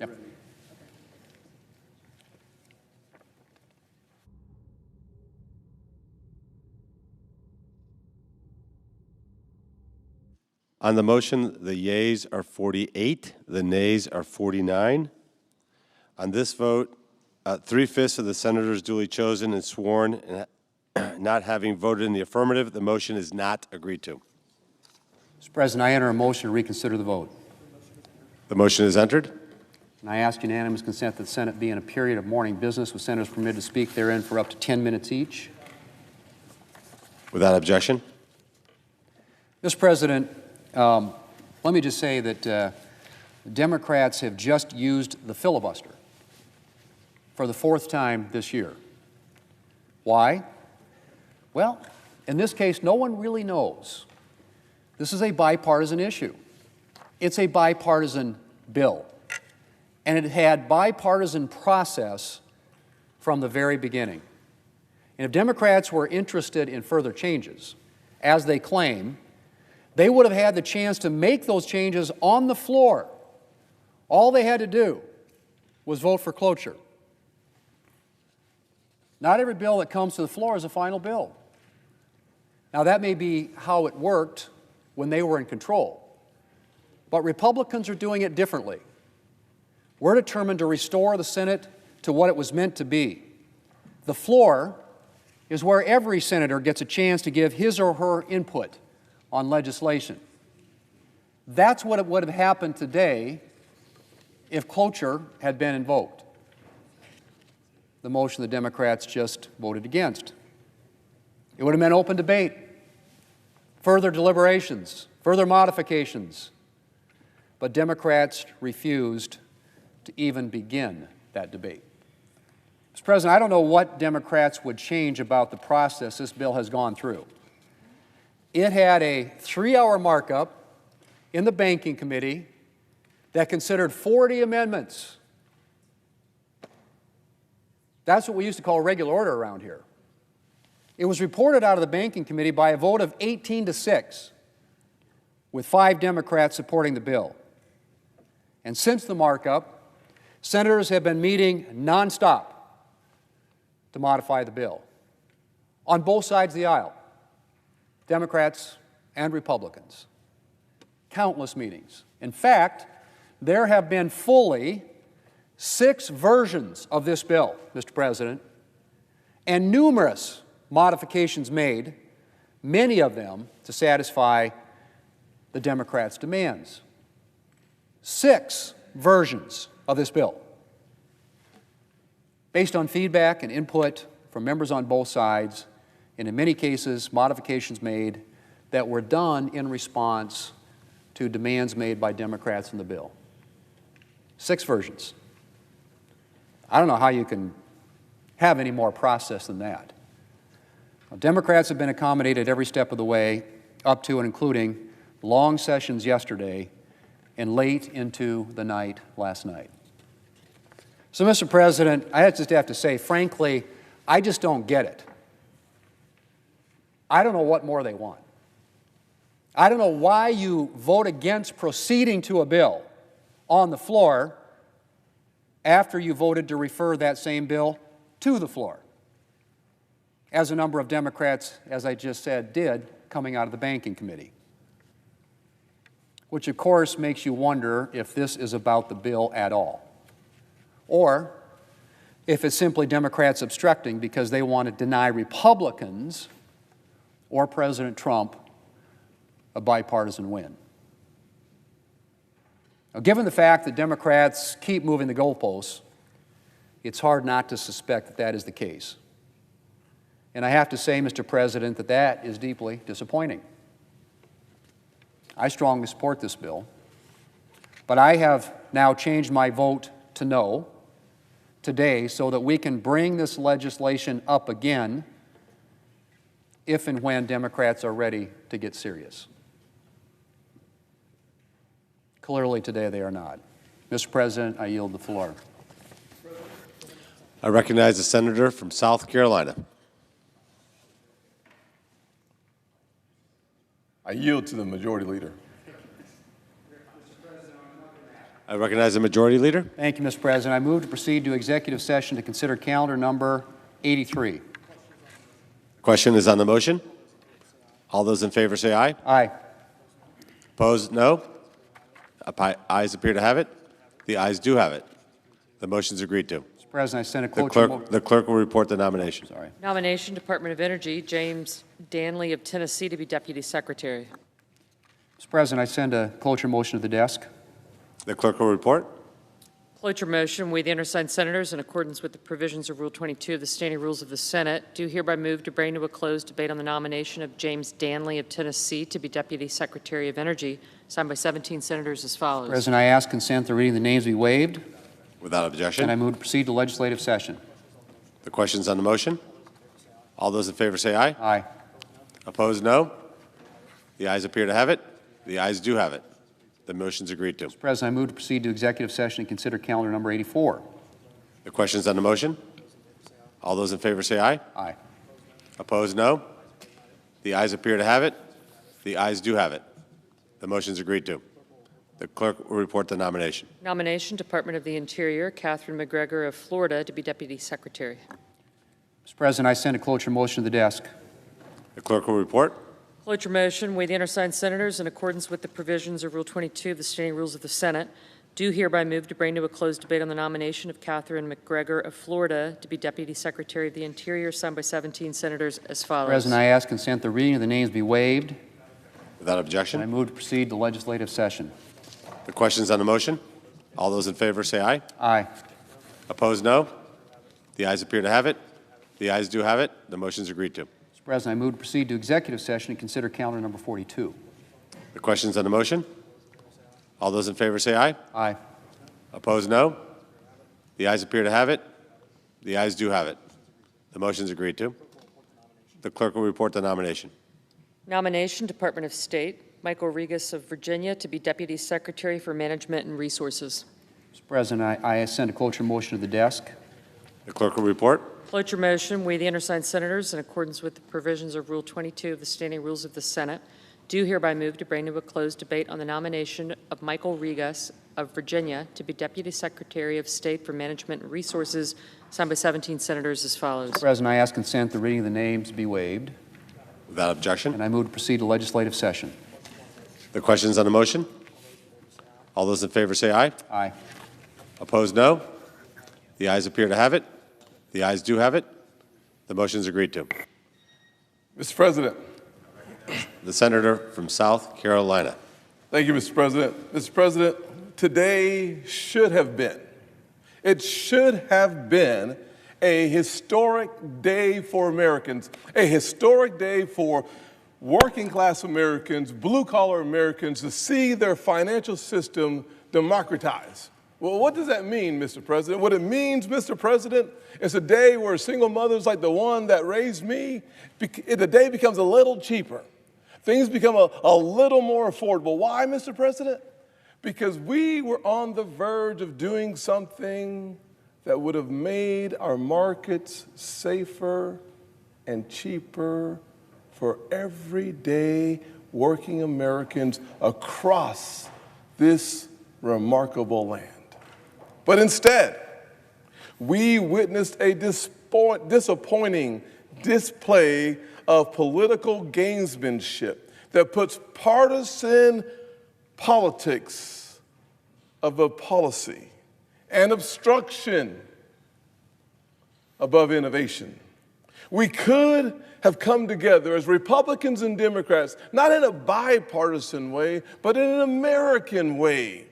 Yep. On the motion, the yeas are 48, the nays are 49. On this vote, 3/5 of the senators duly chosen and sworn and not having voted in the affirmative, the motion is not agreed to. Mr. President, I enter a motion to reconsider the vote. The motion is entered. And I ask unanimous consent that the Senate be in a period of morning business with senators permitted to speak therein for up to 10 minutes each. Without objection. Mr. President, let me just say that Democrats have just used the filibuster for the 4th time this year. Why? Well, in this case, no one really knows. This is a bipartisan issue. It's a bipartisan bill. And it had bipartisan process from the very beginning. And if Democrats were interested in further changes, as they claim, they would have had the chance to make those changes on the floor. All they had to do was vote for cloture. Not every bill that comes to the floor is a final bill. Now, that may be how it worked when they were in control. But Republicans are doing it differently. We're determined to restore the Senate to what it was meant to be. The floor is where every senator gets a chance to give his or her input on legislation. That's what would have happened today if cloture had been invoked. The motion the Democrats just voted against. It would have meant open debate, further deliberations, further modifications. But Democrats refused to even begin that debate. Mr. President, I don't know what Democrats would change about the process this bill has gone through. It had a 3-hour markup in the Banking Committee that considered 40 amendments. That's what we used to call regular order around here. It was reported out of the Banking Committee by a vote of 18-6, with 5 Democrats supporting the bill. And since the markup, senators have been meeting nonstop to modify the bill on both sides of the aisle, Democrats and Republicans. Countless meetings. In fact, there have been fully 6 versions of this bill, Mr. President, and numerous modifications made, many of them to satisfy the Democrats' demands. 6 versions of this bill, based on feedback and input from members on both sides, and in many cases, modifications made that were done in response to demands made by Democrats in the bill. 6 versions. I don't know how you can have any more process than that. Well, Democrats have been accommodated every step of the way, up to and including long sessions yesterday and late into the night last night. So, Mr. President, I just have to say, frankly, I just don't get it. I don't know what more they want. I don't know why you vote against proceeding to a bill on the floor after you voted to refer that same bill to the floor, as a number of Democrats, as I just said, did coming out of the Banking Committee. Which, of course, makes you wonder if this is about the bill at all, or if it's simply Democrats obstructing because they want to deny Republicans or President Trump a bipartisan win. Now, given the fact that Democrats keep moving the goalposts, it's hard not to suspect that that is the case. And I have to say, Mr. President, that that is deeply disappointing. I strongly support this bill, but I have now changed my vote to no today so that we can bring this legislation up again if and when Democrats are ready to get serious. Clearly today they are not. Mr. President, I yield the floor. I recognize the senator from South Carolina. I yield to the Majority Leader. I recognize the Majority Leader. Thank you, Mr. President. I move to proceed to executive session to consider calendar number 83. Question is on the motion. All those in favor say aye. Aye. Opposed, no. Ayes appear to have it. The ayes do have it. The motion is agreed to. Mr. President, I send a cloture. The clerk will report the nomination. Sorry. Nomination, Department of Energy, James Danley of Tennessee to be Deputy Secretary. Mr. President, I send a cloture motion to the desk. The clerk will report. Cloture motion, we, the undersigned senators, in accordance with the provisions of Rule 22 of the Standing Rules of the Senate, do hereby move to bring to a close debate on the nomination of James Danley of Tennessee to be Deputy Secretary of Energy, signed by 17 senators as follows. President, I ask consent the reading of the names be waived, Without objection. and I move to proceed to legislative session. The questions on the motion. All those in favor say aye. Aye. Opposed, no. The ayes appear to have it. The ayes do have it. The motion is agreed to. Mr. President, I move to proceed to executive session and consider calendar number 84. The questions on the motion. All those in favor say aye. Aye. Opposed, no. The ayes appear to have it. The ayes do have it. The motion is agreed to. The clerk will report the nomination. Nomination, Department of the Interior, Catherine McGregor of Florida to be Deputy Secretary. Mr. President, I send a cloture motion to the desk. The clerk will report. Cloture motion, we, the undersigned senators, in accordance with the provisions of Rule 22 of the Standing Rules of the Senate, do hereby move to bring to a closed debate on the nomination of Catherine McGregor of Florida to be Deputy Secretary of the Interior, signed by 17 senators as follows. President, I ask consent the reading of the names be waived, Without and I objection. move to proceed to legislative session. The questions on the motion. All those in favor say aye. Aye. Opposed, no. The ayes appear to have it. The ayes do have it. The motion is agreed to. Mr. President, I move to proceed to executive session and consider calendar number 42. The questions on the motion. All those in favor say aye. Aye. Opposed, no. The ayes appear to have it. The ayes do have it. The motion is agreed to. The clerk will report the nomination. Nomination, Department of State, Michael Regas of Virginia to be Deputy Secretary for Management and Resources. Mr. President, I send a cloture motion to the desk. The clerk will report. Cloture motion, we, the undersigned senators, in accordance with the provisions of Rule 22 of the Standing Rules of the Senate, do hereby move to bring to a closed debate on the nomination of Michael Regas of Virginia to be Deputy Secretary of State for Management and Resources, signed by 17 senators as follows. Mr. President, I ask consent the reading of the names be waived, Without objection. and I move to proceed to legislative session. The questions on the motion. All those in favor say aye. Aye. Opposed, no. The ayes appear to have it. The ayes do have it. The motion is agreed to. Mr. President. The senator from South Carolina. Thank you, Mr. President. Mr. President, today should have been, it should have been a historic day for Americans, a historic day for working class Americans, blue collar Americans to see their financial system democratized. Well, what does that mean, Mr. President? What it means, Mr. President, is a day where single mothers like the one that raised me, the day becomes a little cheaper. Things become a little more affordable. Why, Mr. President? Because we were on the verge of doing something that would have made our markets safer and cheaper for everyday working Americans across this remarkable land. But instead, we witnessed a disappointing display of political gamesmanship that puts partisan politics of a policy and obstruction above innovation. We could have come together as Republicans and Democrats, not in a bipartisan way, but in an American way,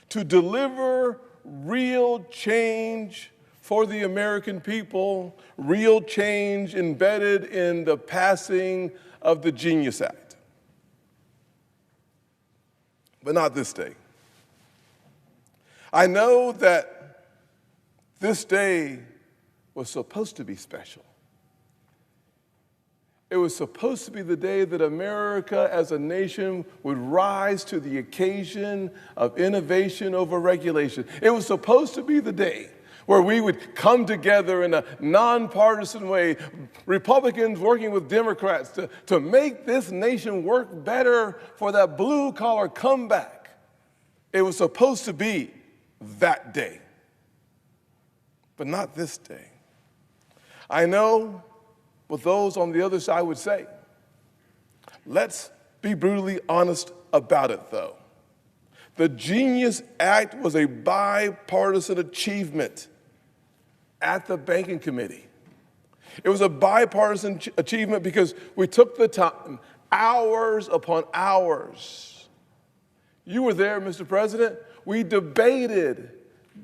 to deliver real change for the American people, real change embedded in the passing of the Genius Act. But not this day. I know that this day was supposed to be special. It was supposed to be the day that America as a nation would rise to the occasion of innovation over regulation. It was supposed to be the day where we would come together in a nonpartisan way, Republicans working with Democrats to make this nation work better for that blue-collar comeback It was supposed to be that day, but not this day. I know what those on the other side would say. Let's be brutally honest about it, though. The Genius Act was a bipartisan achievement at the Banking Committee. It was a bipartisan achievement because we took the time, hours upon hours. You were there, Mr. President. We debated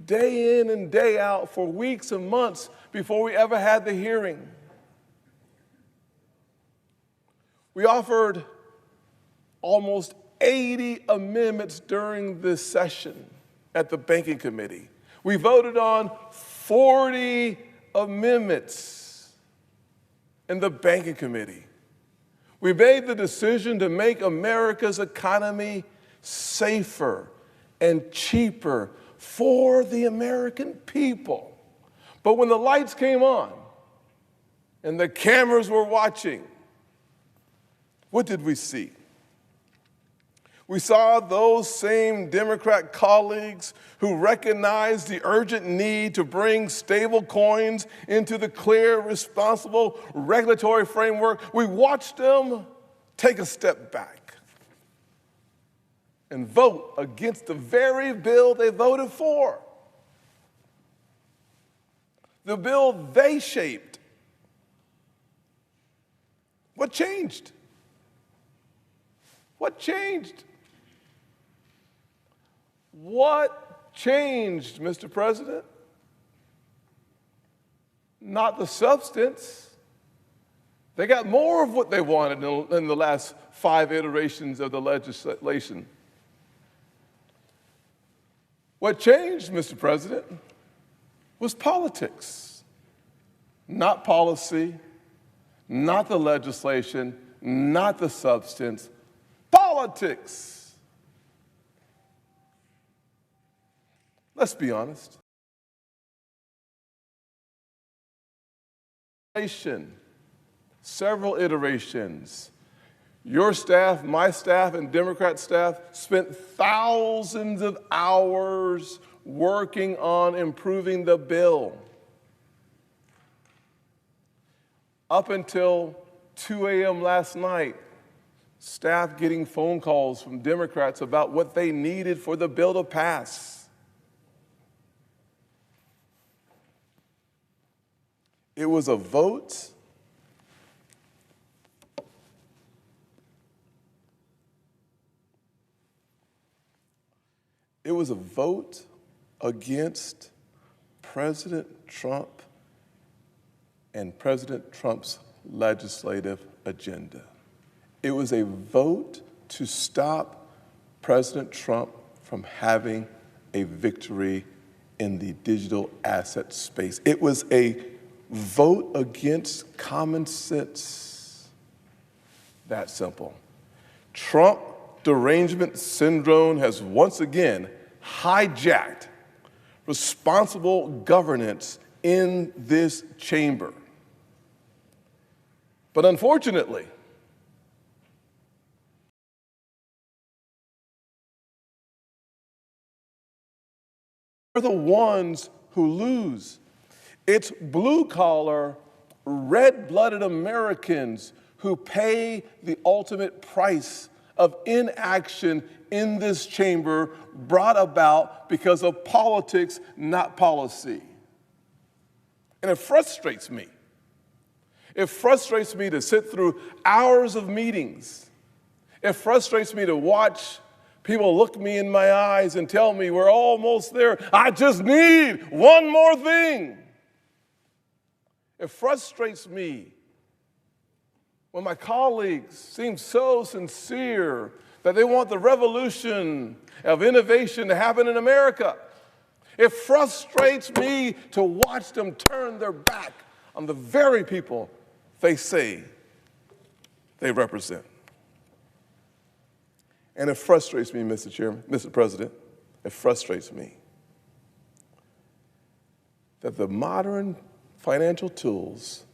day in and day out for weeks and months before we ever had the hearing. We offered almost 80 amendments during this session at the Banking Committee. We voted on 40 amendments in the Banking Committee. We made the decision to make America's economy safer and cheaper for the American people. But when the lights came on and the cameras were watching, what did we see? We saw those same Democrat colleagues who recognized the urgent need to bring stablecoins into the clear, responsible regulatory framework. We watched them take a step back and vote against the very bill they voted for. The bill they shaped. What changed? What changed? What changed, Mr. President? Not the substance. They got more of what they wanted in the last 5 iterations of the legislation. What changed, Mr. President, was politics, not policy, not the legislation, not the substance, politics. Let's be honest. Several iterations. Your staff, my staff, and Democrat staff spent thousands of hours working on improving the bill. Up until 2 a.m. last night, staff getting phone calls from Democrats about what they needed for the bill to pass. It was a vote against President Trump and President Trump's legislative agenda. It was a vote to stop President Trump from having a victory in the digital asset space. It was a vote against common sense. That simple. Trump derangement syndrome has once again hijacked responsible governance in this chamber. But unfortunately, they're the ones who lose. It's blue-collar, red-blooded Americans who pay the ultimate price of inaction in this chamber brought about because of politics, not policy. And it frustrates me. It frustrates me to sit through hours of meetings. It frustrates me to watch people look me in my eyes and tell me we're almost there. I just need one more thing. It frustrates me when my colleagues seem so sincere that they want the revolution of innovation to happen in America. It frustrates me to watch them turn their back on the very people they say they represent. And it frustrates me, Mr. President, it frustrates me that the modern financial tools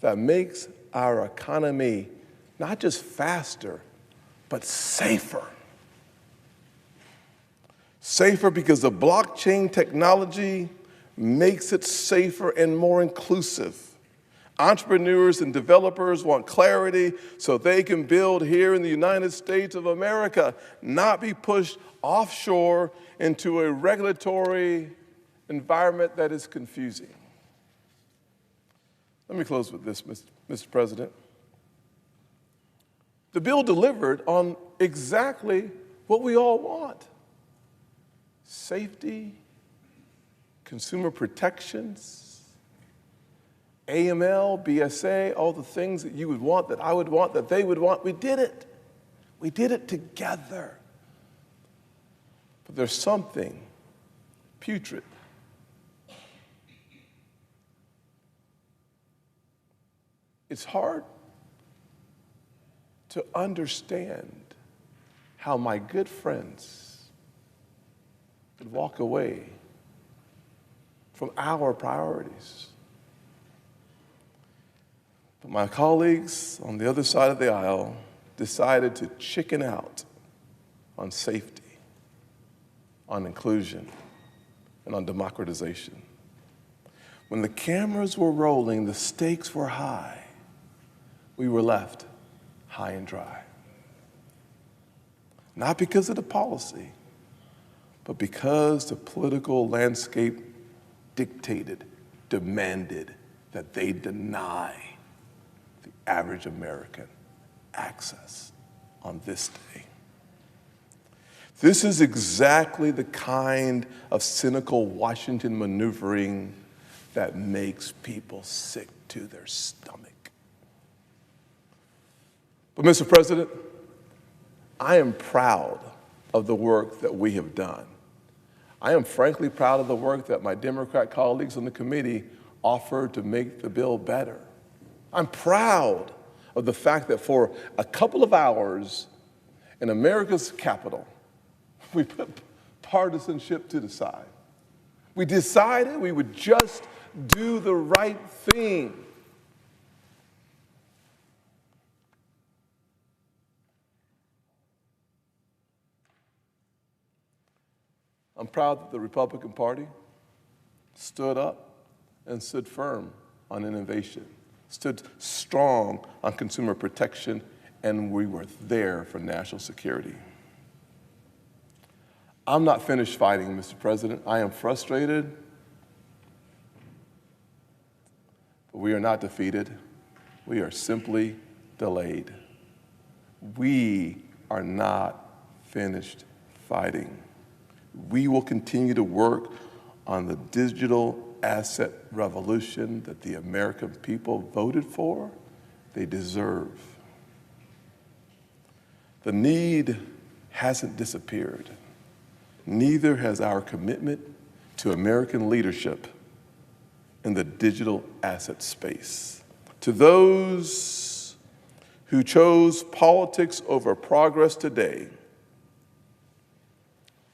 that makes our economy not just faster, but safer. Safer because the blockchain technology makes it safer and more inclusive. Entrepreneurs and developers want clarity so they can build here in the United States of America, not be pushed offshore into a regulatory environment that is confusing. Let me close with this, Mr. President. The bill delivered on exactly what we all want: safety, consumer protections, AML, BSA, all the things that you would want, that I would want, that they would want. We did it. We did it together. But there's something putrid. It's hard to understand how my good friends could walk away from our priorities. But my colleagues on the other side of the aisle decided to chicken out on safety, on inclusion, and on democratization. When the cameras were rolling, the stakes were high. We were left high and dry. Not because of the policy, but because the political landscape dictated, demanded that they deny the average American access on this day. This is exactly the kind of cynical Washington maneuvering that makes people sick to their stomach. But Mr. President, I am proud of the work that we have done. I am frankly proud of the work that my Democrat colleagues on the committee offered to make the bill better. I'm proud of the fact that for a couple of hours in America's capital, we put partisanship to the side. We decided we would just do the right thing. I'm proud that the Republican Party stood up and stood firm on innovation, stood strong on consumer protection, and we were there for national security. I'm not finished fighting, Mr. President. I am frustrated, but we are not defeated. We are simply delayed. We are not finished fighting. We will continue to work on the digital asset revolution that the American people voted for, they deserve. The need hasn't disappeared. Neither has our commitment to American leadership in the digital asset space. To those who chose politics over progress today,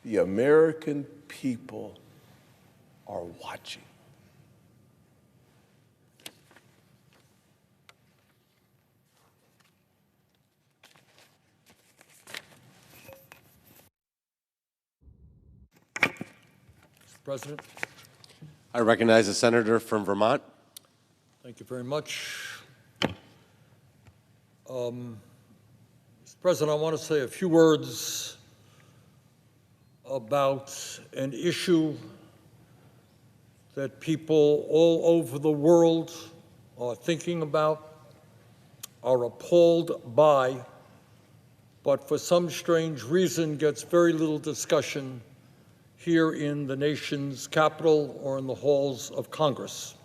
the American people are watching. Mr. President. I recognize the senator from Vermont. Thank you very much. Mr. President, I want to say a few words about an issue that people all over the world are thinking about, are appalled by, but for some strange reason gets very little discussion here in the nation's capital or in the halls of Congress.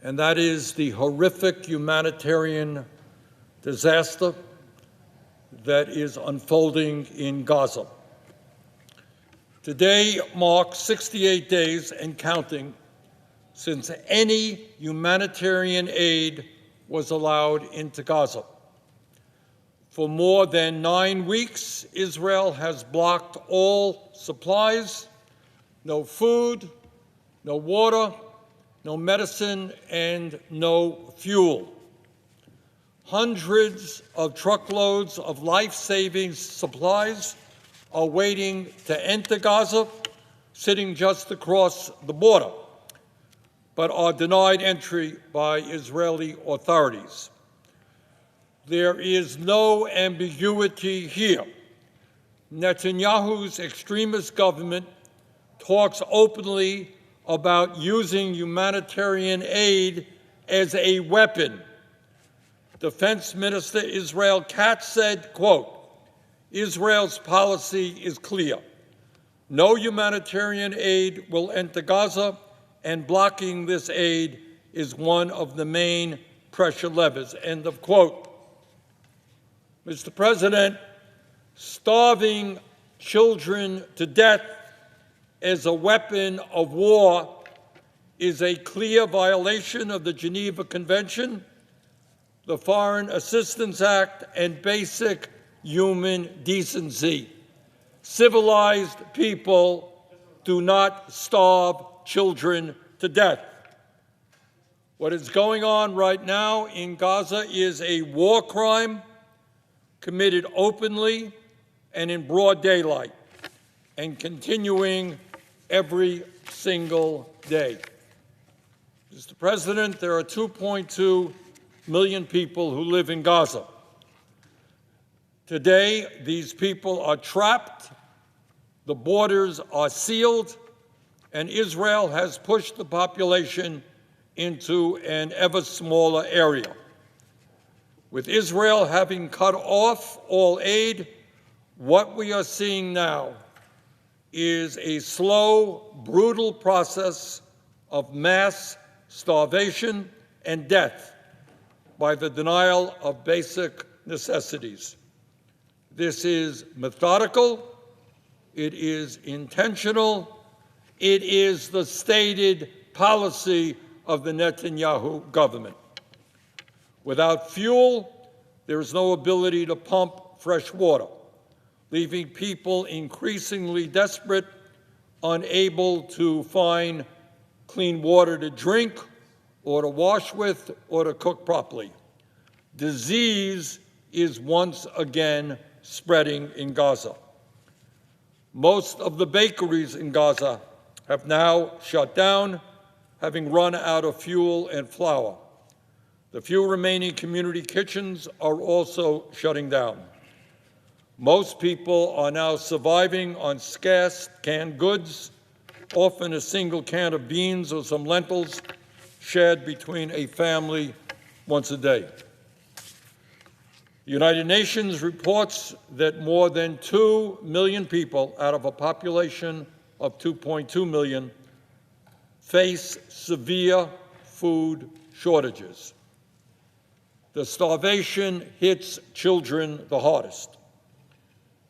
And that is the horrific humanitarian disaster that is unfolding in Gaza. Today marks 68 days and counting since any humanitarian aid was allowed into Gaza. For more than 9 weeks, Israel has blocked all supplies, no food, no water, no medicine, and no fuel. Hundreds of truckloads of life-saving supplies are waiting to enter Gaza, sitting just across the border, but are denied entry by Israeli authorities. There is no ambiguity here. Netanyahu's extremist government talks openly about using humanitarian aid as a weapon. Defense Minister Israel Katz said, quote, Israel's policy is clear. No humanitarian aid will enter Gaza, and blocking this aid is one of the main pressure levers, end of quote. Mr. President, starving children to death as a weapon of war is a clear violation of the Geneva Convention, the Foreign Assistance Act, and basic human decency. Civilized people do not starve children to death. What is going on right now in Gaza is a war crime committed openly and in broad daylight and continuing every single day. Mr. President, there are 2.2 million people who live in Gaza. Today, these people are trapped, the borders are sealed, and Israel has pushed the population into an ever smaller area. With Israel having cut off all aid, what we are seeing now is a slow, brutal process of mass starvation and death by the denial of basic necessities. This is methodical, it is intentional, it is the stated policy of the Netanyahu government. Without fuel, there is no ability to pump fresh water, leaving people increasingly desperate, unable to find clean water to drink or to wash with or to cook properly. Disease is once again spreading in Gaza. Most of the bakeries in Gaza have now shut down, having run out of fuel and flour. The few remaining community kitchens are also shutting down. Most people are now surviving on scarce canned goods, often a single can of beans or some lentils shared between a family once a day. The United Nations reports that more than 2 million people out of a population of 2.2 million face severe food shortages. The starvation hits children the hardest.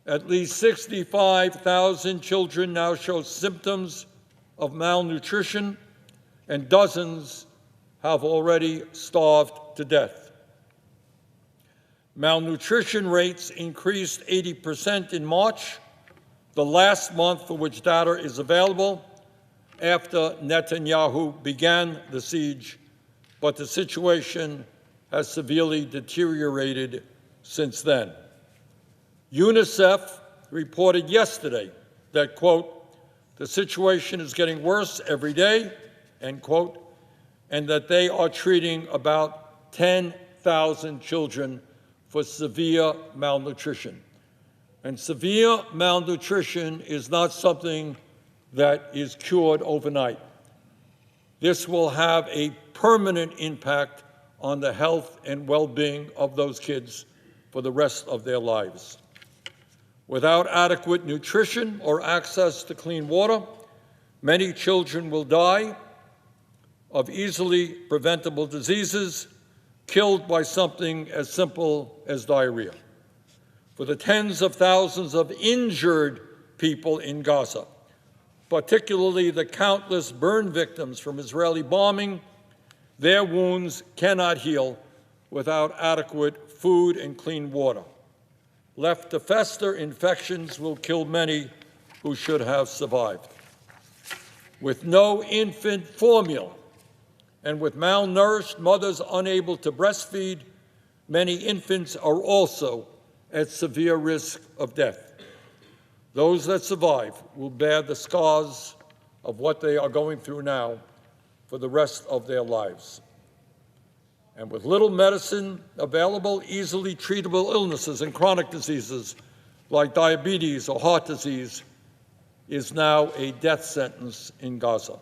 At least 65,000 children now show symptoms of malnutrition, and dozens have already starved to death. Malnutrition rates increased 80% in March, the last month for which data is available, after Netanyahu began the siege, but the situation has severely deteriorated since then. UNICEF reported yesterday that, quote, the situation is getting worse every day, end quote, and that they are treating about 10,000 children for severe malnutrition. And severe malnutrition is not something that is cured overnight. This will have a permanent impact on the health and well-being of those kids for the rest of their lives. Without adequate nutrition or access to clean water, many children will die of easily preventable diseases, killed by something as simple as diarrhea. For the tens of thousands of injured people in Gaza, particularly the countless burn victims from Israeli bombing, their wounds cannot heal without adequate food and clean water. Left to fester, infections will kill many who should have survived. With no infant formula and with malnourished mothers unable to breastfeed, many infants are also at severe risk of death. Those that survive will bear the scars of what they are going through now for the rest of their lives. And with little medicine available, easily treatable illnesses and chronic diseases like diabetes or heart disease is now a death sentence in Gaza.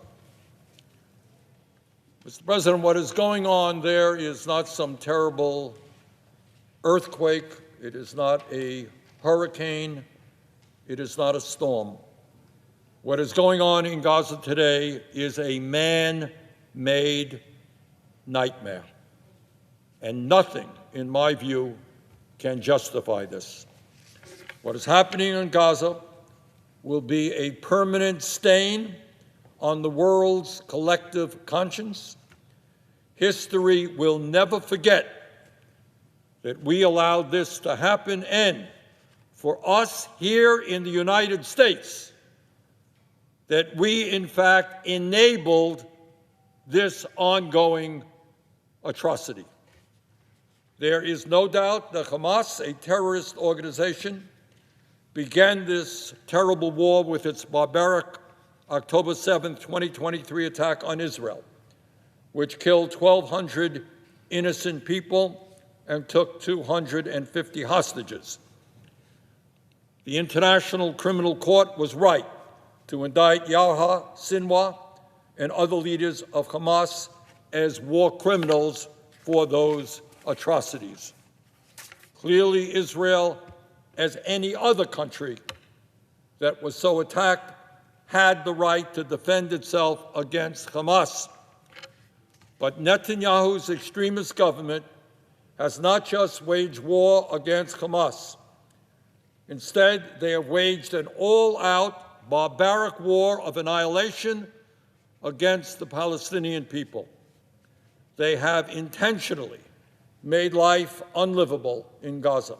Mr. President, what is going on there is not some terrible earthquake. It is not a hurricane. It is not a storm. What is going on in Gaza today is a man-made nightmare. And nothing, in my view, can justify this. What is happening in Gaza will be a permanent stain on the world's collective conscience. History will never forget that we allowed this to happen, and for us here in the United States, that we, in fact, enabled this ongoing atrocity. There is no doubt that Hamas, a terrorist organization, began this terrible war with its barbaric October 7, 2023 attack on Israel, which killed 1,200 innocent people and took 250 hostages. The International Criminal Court was right to indict Yahya Sinwar and other leaders of Hamas as war criminals for those atrocities. Clearly, Israel, as any other country that was so attacked, had the right to defend itself against Hamas. But Netanyahu's extremist government has not just waged war against Hamas. Instead, they have waged an all-out, barbaric war of annihilation against the Palestinian people. They have intentionally made life unlivable in Gaza.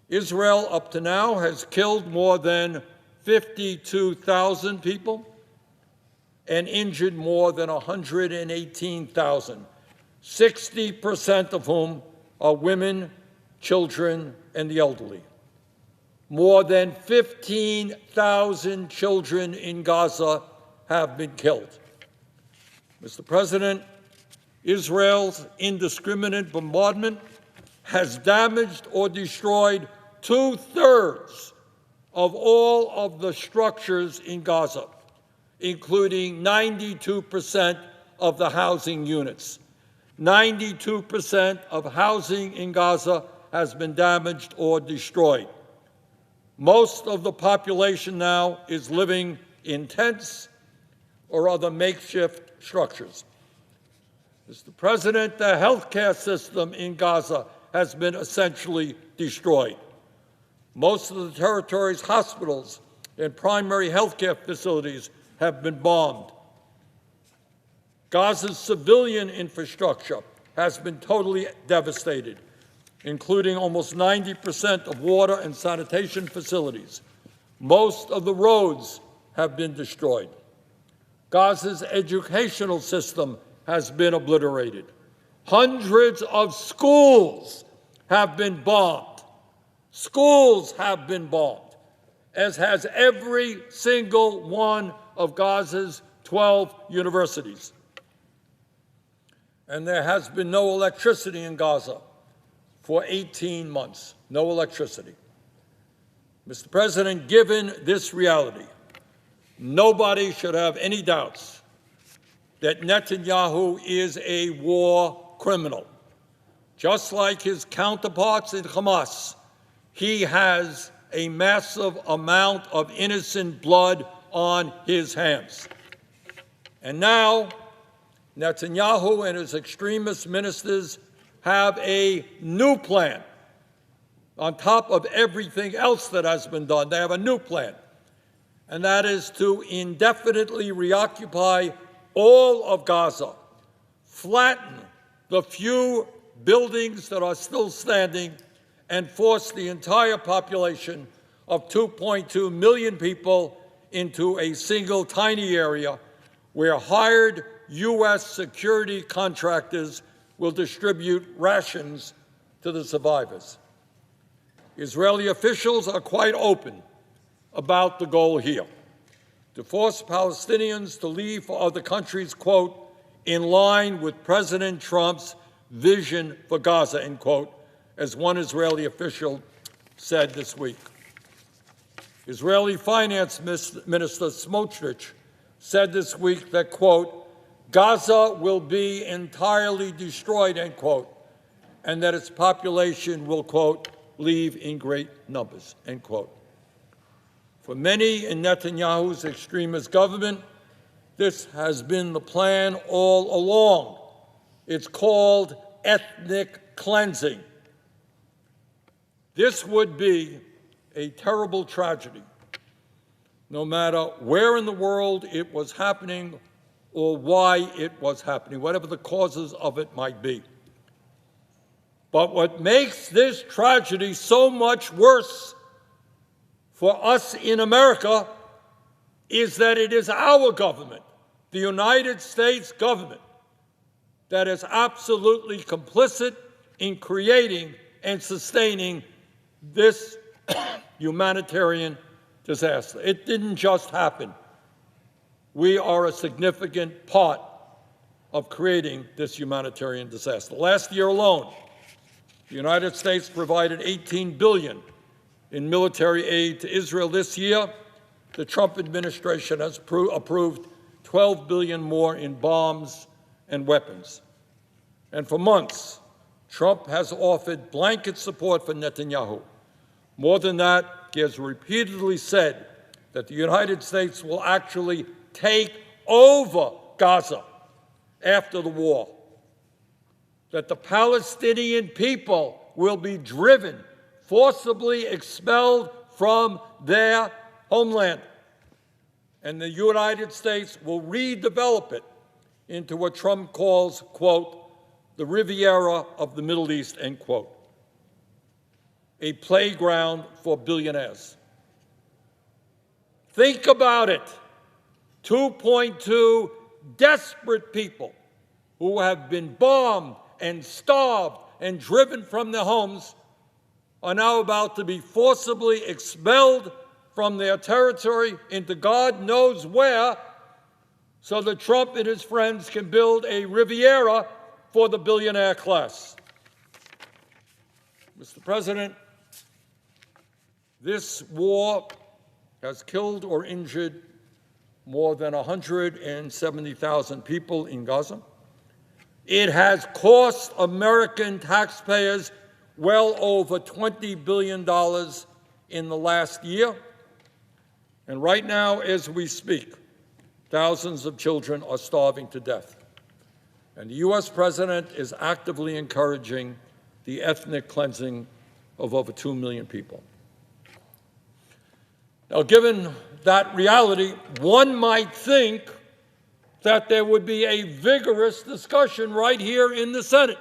Israel, up to now, has killed more than 52,000 people and injured more than 118,000, 60% of whom are women, children, and the elderly. More than 15,000 children in Gaza have been killed. Mr. President, Israel's indiscriminate bombardment has damaged or destroyed 2/3 of all of the structures in Gaza, including 92% of the housing units. 92% of housing in Gaza has been damaged or destroyed. Most of the population now is living in tents or other makeshift structures. Mr. President, the healthcare system in Gaza has been essentially destroyed. Most of the territory's hospitals and primary healthcare facilities have been bombed. Gaza's civilian infrastructure has been totally devastated, including almost 90% of water and sanitation facilities. Most of the roads have been destroyed. Gaza's educational system has been obliterated. Hundreds of schools have been bombed. Schools have been bombed, as has every single one of Gaza's 12 universities. And there has been no electricity in Gaza for 18 months. No electricity. Mr. President, given this reality, nobody should have any doubts that Netanyahu is a war criminal. Just like his counterparts in Hamas, he has a massive amount of innocent blood on his hands. And now, Netanyahu and his extremist ministers have a new plan. On top of everything else that has been done, they have a new plan. And that is to indefinitely reoccupy all of Gaza, flatten the few buildings that are still standing, and force the entire population of 2.2 million people into a single tiny area where hired U.S. security contractors will distribute rations to the survivors. Israeli officials are quite open about the goal here: to force Palestinians to leave for other countries, quote, in line with President Trump's vision for Gaza, end quote, as one Israeli official said this week. Israeli Finance Minister Smotrich said this week that, quote, Gaza will be entirely destroyed, end quote, and that its population will, quote, leave in great numbers, end quote. For many in Netanyahu's extremist government, this has been the plan all along. It's called ethnic cleansing. This would be a terrible tragedy, no matter where in the world it was happening or why it was happening, whatever the causes of it might be. But what makes this tragedy so much worse for us in America is that it is our government, the United States government, that is absolutely complicit in creating and sustaining this humanitarian disaster. It didn't just happen. We are a significant part of creating this humanitarian disaster. Last year alone, the United States provided $18 billion in military aid to Israel. This year, the Trump administration has approved $12 billion more in bombs and weapons. And for months, Trump has offered blanket support for Netanyahu. More than that, he has repeatedly said that the United States will actually take over Gaza after the war, that the Palestinian people will be driven, forcibly expelled from their homeland, and the United States will redevelop it into what Trump calls, quote, the Riviera of the Middle East, end quote, a playground for billionaires. Think about it. 2.2 desperate people who have been bombed and starved and driven from their homes are now about to be forcibly expelled from their territory into God knows where, so that Trump and his friends can build a Riviera for the billionaire class. Mr. President, this war has killed or injured more than 170,000 people in Gaza. It has cost American taxpayers well over $20 billion in the last year. And right now, as we speak, thousands of children are starving to death. And the U.S. president is actively encouraging the ethnic cleansing of over 2 million people. Now, given that reality, one might think that there would be a vigorous discussion right here in the Senate.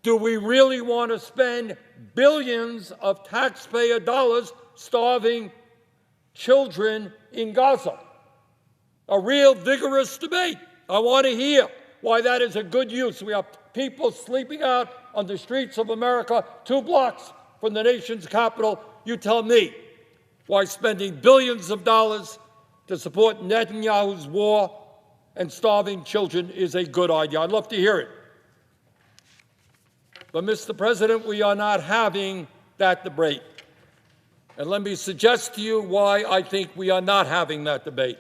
Do we really want to spend billions of taxpayer dollars starving children in Gaza? A real vigorous debate. I want to hear why that is a good use. We have people sleeping out on the streets of America 2 blocks from the nation's capital. You tell me why spending billions of dollars to support Netanyahu's war and starving children is a good idea. I'd love to hear it. But, Mr. President, we are not having that debate. And let me suggest to you why I think we are not having that debate.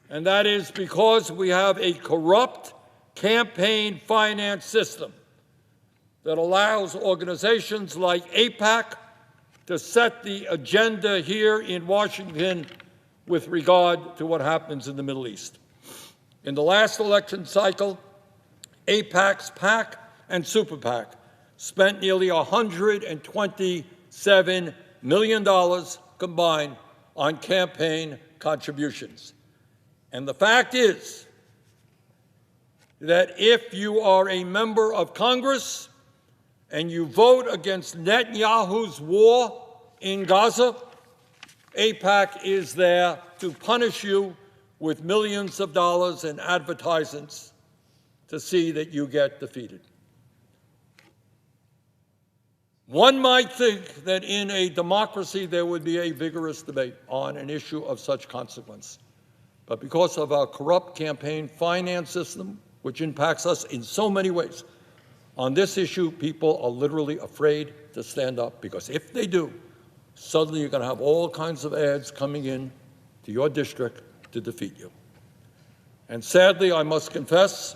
And that is because we have a corrupt campaign finance system that allows organizations like AIPAC to set the agenda here in Washington with regard to what happens in the Middle East. In the last election cycle, AIPAC's PAC and Super PAC spent nearly $127 million combined on campaign contributions. And the fact is that if you are a member of Congress and you vote against Netanyahu's war in Gaza, AIPAC is there to punish you with millions of dollars in advertisements to see that you get defeated. One might think that in a democracy there would be a vigorous debate on an issue of such consequence. But because of our corrupt campaign finance system, which impacts us in so many ways, on this issue, people are literally afraid to stand up, because if they do, suddenly you're going to have all kinds of ads coming in to your district to defeat you. And sadly, I must confess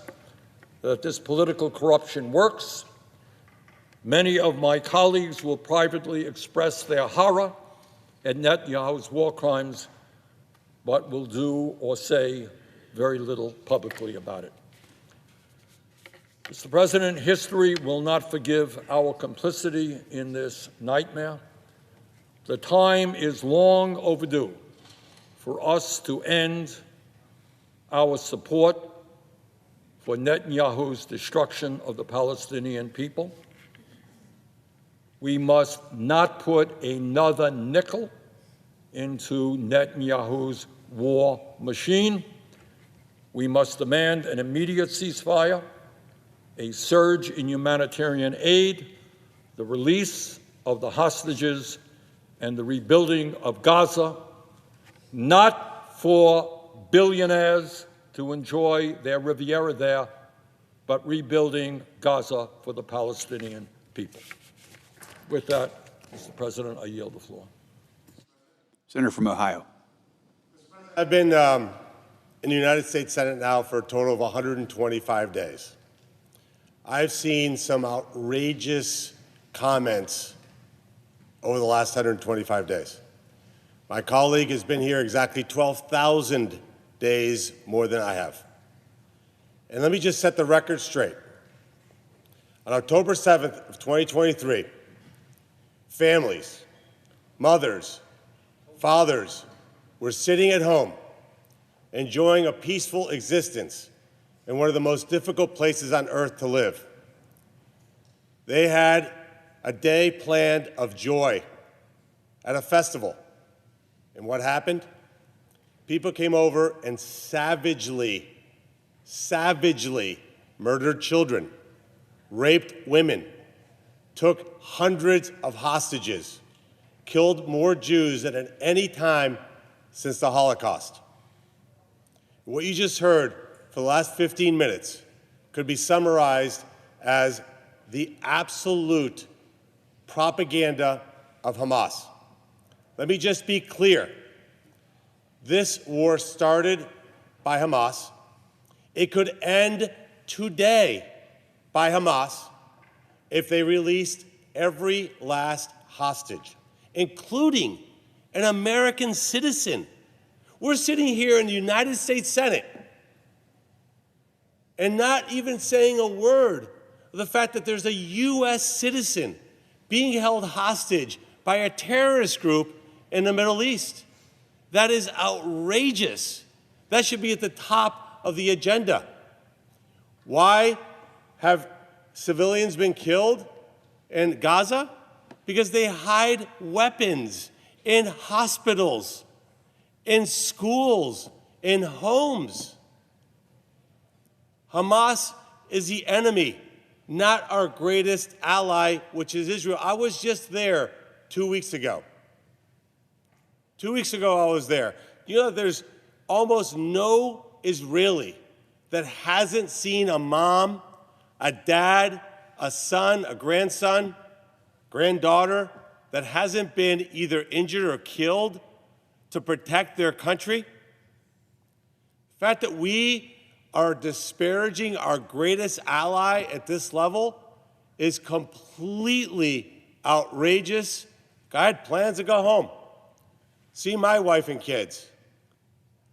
that this political corruption works. Many of my colleagues will privately express their horror at Netanyahu's war crimes, but will do or say very little publicly about it. Mr. President, history will not forgive our complicity in this nightmare. The time is long overdue for us to end our support for Netanyahu's destruction of the Palestinian people. We must not put another nickel into Netanyahu's war machine. We must demand an immediate ceasefire, a surge in humanitarian aid, the release of the hostages, and the rebuilding of Gaza, not for billionaires to enjoy their Riviera there, but rebuilding Gaza for the Palestinian people. With that, Mr. President, I yield the floor. Senator from Ohio. I've been in the United States Senate now for a total of 125 days. I've seen some outrageous comments over the last 125 days. My colleague has been here exactly 12,000 days more than I have. And let me just set the record straight. On October 7th of 2023, families, mothers, fathers were sitting at home enjoying a peaceful existence in one of the most difficult places on earth to live. They had a day planned of joy at a festival. And what happened? People came over and savagely murdered children, raped women, took hundreds of hostages, killed more Jews than at any time since the Holocaust. What you just heard for the last 15 minutes could be summarized as the absolute propaganda of Hamas. Let me just be clear. This war started by Hamas. It could end today by Hamas if they released every last hostage, including an American citizen. We're sitting here in the United States Senate and not even saying a word of the fact that there's a U.S. citizen being held hostage by a terrorist group in the Middle East. That is outrageous. That should be at the top of the agenda. Why have civilians been killed in Gaza? Because they hide weapons in hospitals, in schools, in homes. Hamas is the enemy, not our greatest ally, which is Israel. I was just there 2 weeks ago. 2 weeks ago, I was there. You know, there's almost no Israeli that hasn't seen a mom, a dad, a son, a grandson, granddaughter that hasn't been either injured or killed to protect their country. The fact that we are disparaging our greatest ally at this level is completely outrageous. I had plans to go home, see my wife and kids.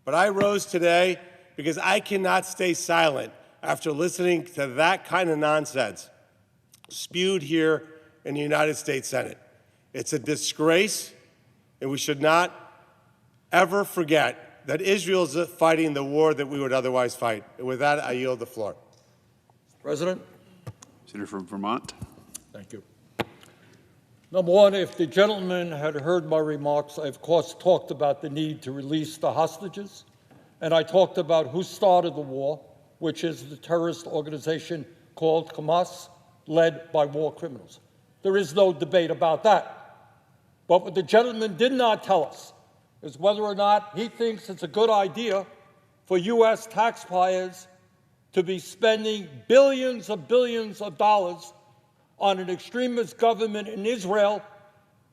But I rose today because I cannot stay silent after listening to that kind of nonsense spewed here in the United States Senate. It's a disgrace, and we should not ever forget that Israel is fighting the war that we would otherwise fight. And with that, I yield the floor. President? Senator from Vermont. Thank you. Number one, if the gentleman had heard my remarks, I, of course, talked about the need to release the hostages, and I talked about who started the war, which is the terrorist organization called Hamas, led by war criminals. There is no debate about that. But what the gentleman did not tell us is whether or not he thinks it's a good idea for U.S. taxpayers to be spending billions of dollars on an extremist government in Israel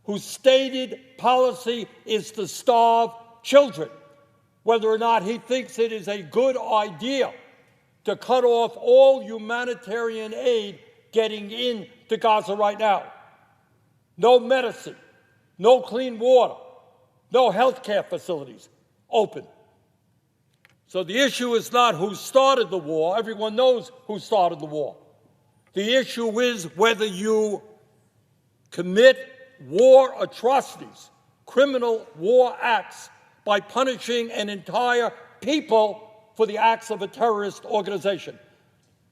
whose stated policy is to starve children, whether or not he thinks it is a good idea to cut off all humanitarian aid getting into Gaza right now. No medicine, no clean water, no health care facilities open. So the issue is not who started the war. Everyone knows who started the war. The issue is whether you commit war atrocities, criminal war acts, by punishing an entire people for the acts of a terrorist organization.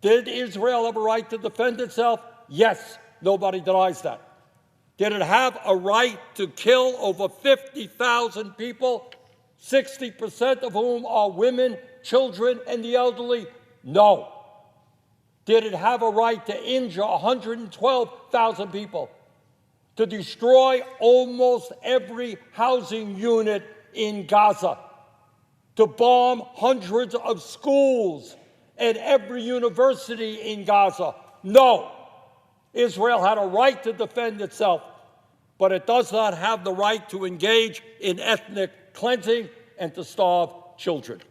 Did Israel have a right to defend itself? Yes, nobody denies that. Did it have a right to kill over 50,000 people, 60% of whom are women, children, and the elderly? No. Did it have a right to injure 112,000 people, to destroy almost every housing unit in Gaza, to bomb hundreds of schools and every university in Gaza? No. Israel had a right to defend itself, but it does not have the right to engage in ethnic cleansing and to starve children.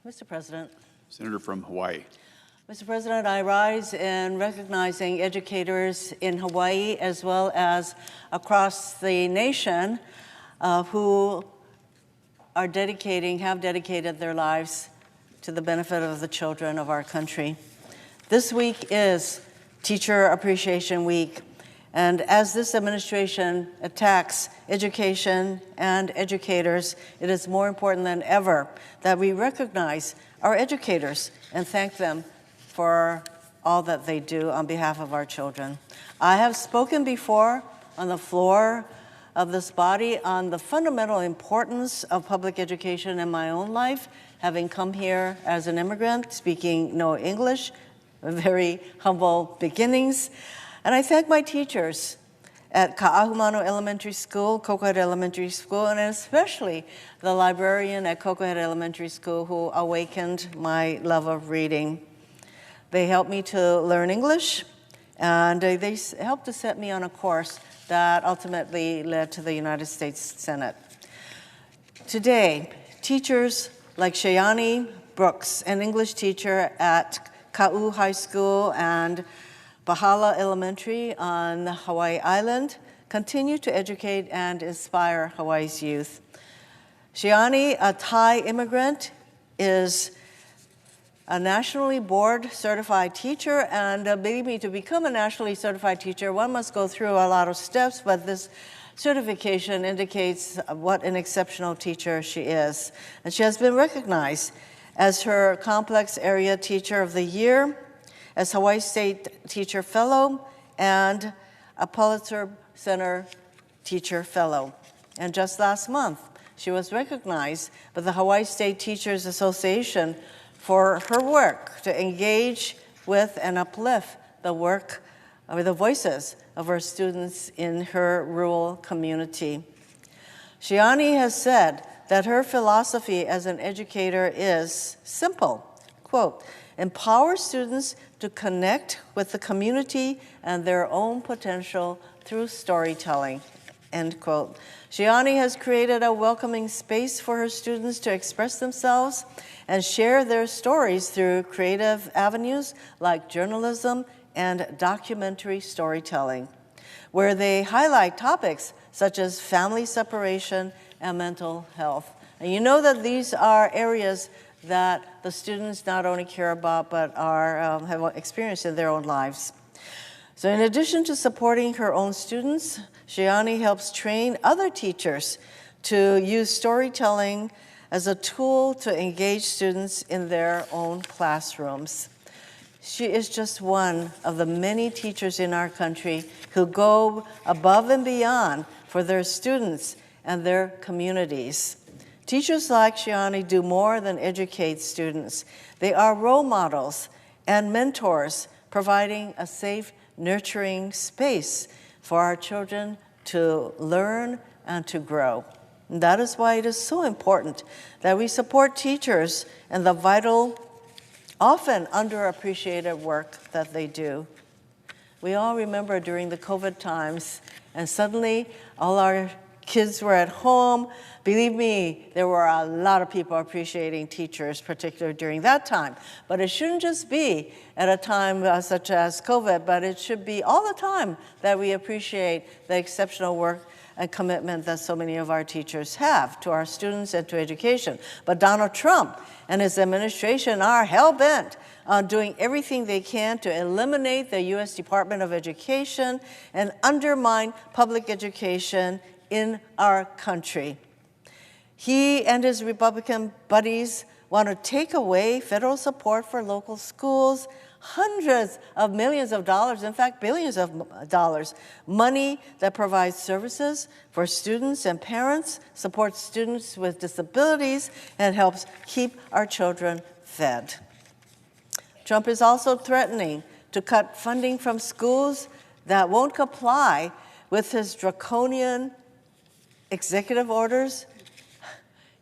Mr. President. Senator from Hawaii. Mr. President, I rise in recognizing educators in Hawaii as well as across the nation who have dedicated their lives to the benefit of the children of our country. This week is Teacher Appreciation Week, and as this administration attacks education and educators, it is more important than ever that we recognize our educators and thank them for all that they do on behalf of our children. I have spoken before on the floor of this body on the fundamental importance of public education in my own life, having come here as an immigrant, speaking no English, very humble beginnings. And I thank my teachers at Ka'ahumanu Elementary School, Kokohead Elementary School, and especially the librarian at Kokohead Elementary School who awakened my love of reading. They helped me to learn English, and they helped to set me on a course that ultimately led to the United States Senate. Today, teachers like Shayani Brooks, an English teacher at Ka'u High School and Bahala Elementary on Hawaii Island, continue to educate and inspire Hawaii's youth. Shiani, a Thai immigrant, is a nationally board certified teacher, and believe me, to become a nationally certified teacher, one must go through a lot of steps, but this certification indicates what an exceptional teacher she is. And she has been recognized as her Complex Area Teacher of the Year, as Hawaii State Teacher Fellow, and a Pulitzer Center Teacher Fellow. And just last month, she was recognized by the Hawaii State Teachers Association for her work to engage with and uplift the work or the voices of her students in her rural community. Shiani has said that her philosophy as an educator is simple, quote, empower students to connect with the community and their own potential through storytelling, end quote. Shiani has created a welcoming space for her students to express themselves and share their stories through creative avenues like journalism and documentary storytelling, where they highlight topics such as family separation and mental health. And you know that these are areas that the students not only care about, but have experienced in their own lives. So in addition to supporting her own students, Shiani helps train other teachers to use storytelling as a tool to engage students in their own classrooms. She is just one of the many teachers in our country who go above and beyond for their students and their communities. Teachers like Shiani do more than educate students. They are role models and mentors, providing a safe, nurturing space for our children to learn and to grow. And that is why it is so important that we support teachers and the vital, often underappreciated work that they do. We all remember during the COVID times, and suddenly all our kids were at home. Believe me, there were a lot of people appreciating teachers, particularly during that time. But it shouldn't just be at a time such as COVID, but it should be all the time that we appreciate the exceptional work and commitment that so many of our teachers have to our students and to education. But Donald Trump and his administration are hell-bent on doing everything they can to eliminate the U.S. Department of Education and undermine public education in our country. He and his Republican buddies want to take away federal support for local schools, hundreds of millions of dollars, in fact, billions of dollars, money that provides services for students and parents, supports students with disabilities, and helps keep our children fed. Trump is also threatening to cut funding from schools that won't comply with his draconian executive orders,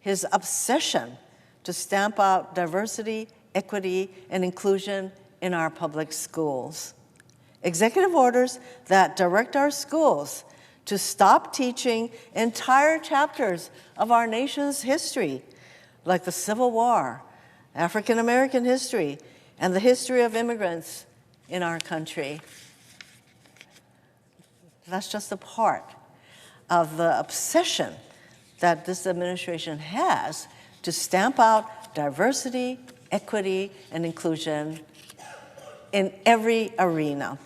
his obsession to stamp out diversity, equity, and inclusion in our public schools. Executive orders that direct our schools to stop teaching entire chapters of our nation's history, like the Civil War, African American history, and the history of immigrants in our country. That's just a part of the obsession that this administration has to stamp out diversity, equity, and inclusion in every arena.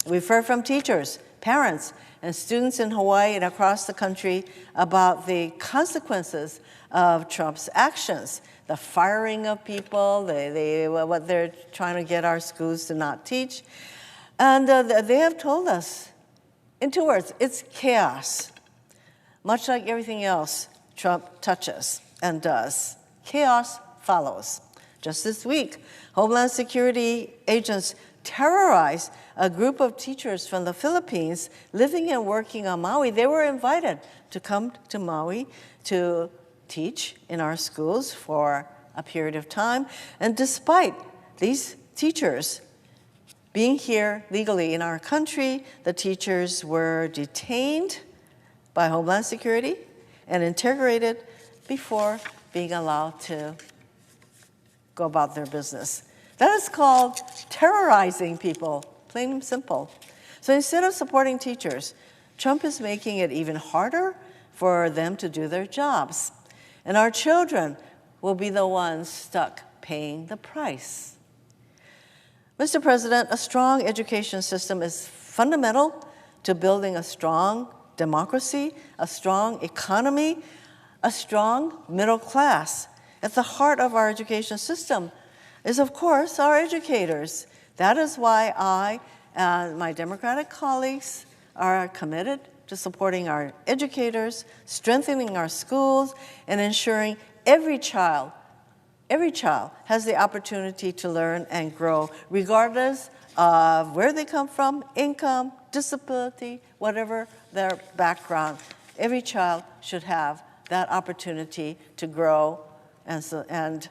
We've heard from teachers, parents, and students in Hawaii and across the country about the consequences of Trump's actions, the firing of people, what they're trying to get our schools to not teach. And they have told us, in 2 words, it's chaos. Much like everything else Trump touches and does, chaos follows. Just this week, Homeland Security agents terrorized a group of teachers from the Philippines living and working on Maui. They were invited to come to Maui to teach in our schools for a period of time. And despite these teachers being here legally in our country, the teachers were detained by Homeland Security and interrogated before being allowed to go about their business. That is called terrorizing people, plain and simple. So instead of supporting teachers, Trump is making it even harder for them to do their jobs. And our children will be the ones stuck paying the price. Mr. President, a strong education system is fundamental to building a strong democracy, a strong economy, a strong middle class. At the heart of our education system is, of course, our educators. That is why I and my Democratic colleagues are committed to supporting our educators, strengthening our schools, and ensuring every child has the opportunity to learn and grow, regardless of where they come from, income, disability, whatever their background. Every child should have that opportunity to grow and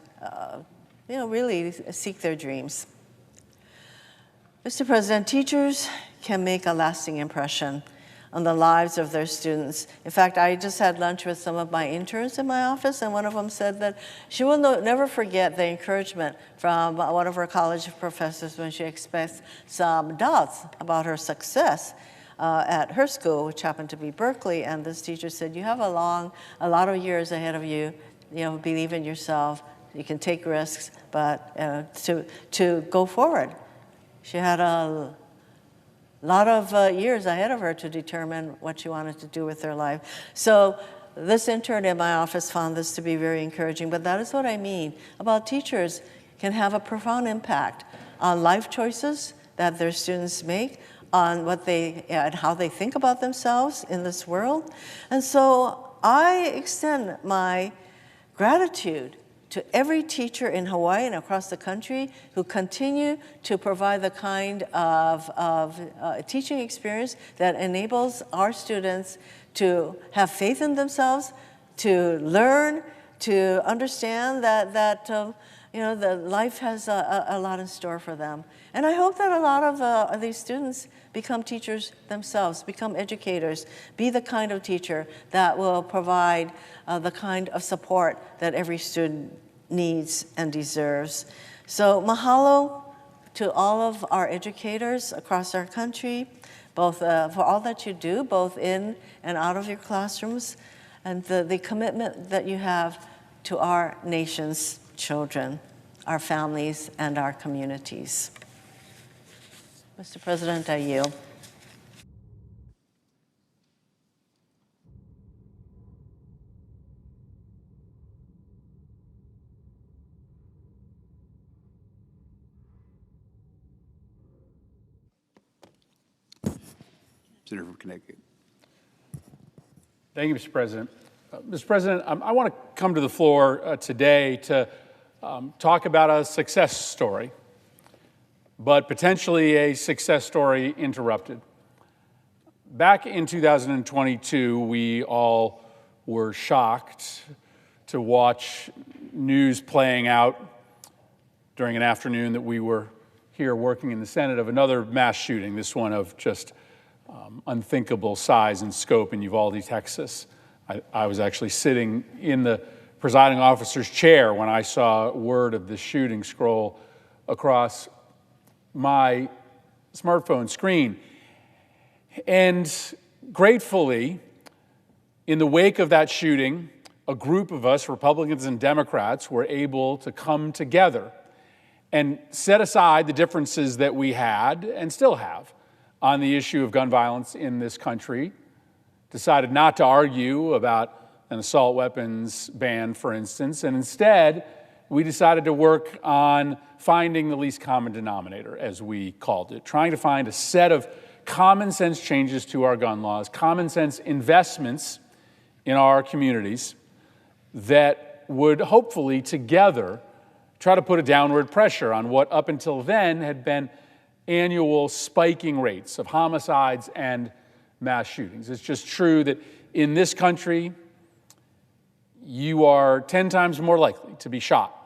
really seek their dreams. Mr. President, teachers can make a lasting impression on the lives of their students. In fact, I just had lunch with some of my interns in my office, and one of them said that she will never forget the encouragement from one of her college professors when she expressed some doubts about her success at her school, which happened to be Berkeley. And this teacher said, "You have a lot of years ahead of you. Believe in yourself. You can take risks, but to go forward. She had a lot of years ahead of her to determine what she wanted to do with her life. So this intern in my office found this to be very encouraging, but that is what I mean about teachers can have a profound impact on life choices that their students make, on what and how they think about themselves in this world. And so I extend my gratitude to every teacher in Hawaii and across the country who continue to provide the kind of teaching experience that enables our students to have faith in themselves, to learn, to understand that life has a lot in store for them. And I hope that a lot of these students become teachers themselves, become educators, be the kind of teacher that will provide the kind of support that every student needs and deserves. So mahalo to all of our educators across our country, both for all that you do, both in and out of your classrooms, and the commitment that you have to our nation's children, our families, and our communities. Mr. President, I yield. Senator from Connecticut. Thank you, Mr. President. Mr. President, I want to come to the floor today to talk about a success story, but potentially a success story interrupted. Back in 2022, we all were shocked to watch news playing out during an afternoon that we were here working in the Senate of another mass shooting, this one of just unthinkable size and scope in Uvalde, Texas. I was actually sitting in the presiding officer's chair when I saw word of this shooting scroll across my smartphone screen. And gratefully, in the wake of that shooting, a group of us, Republicans and Democrats, were able to come together and set aside the differences that we had and still have on the issue of gun violence in this country, decided not to argue about an assault weapons ban, for instance, and instead we decided to work on finding the least common denominator, as we called it, trying to find a set of common sense changes to our gun laws, common sense investments in our communities that would hopefully together try to put a downward pressure on what up until then had been annual spiking rates of homicides and mass shootings. It's just true that in this country, you are 10 times more likely to be shot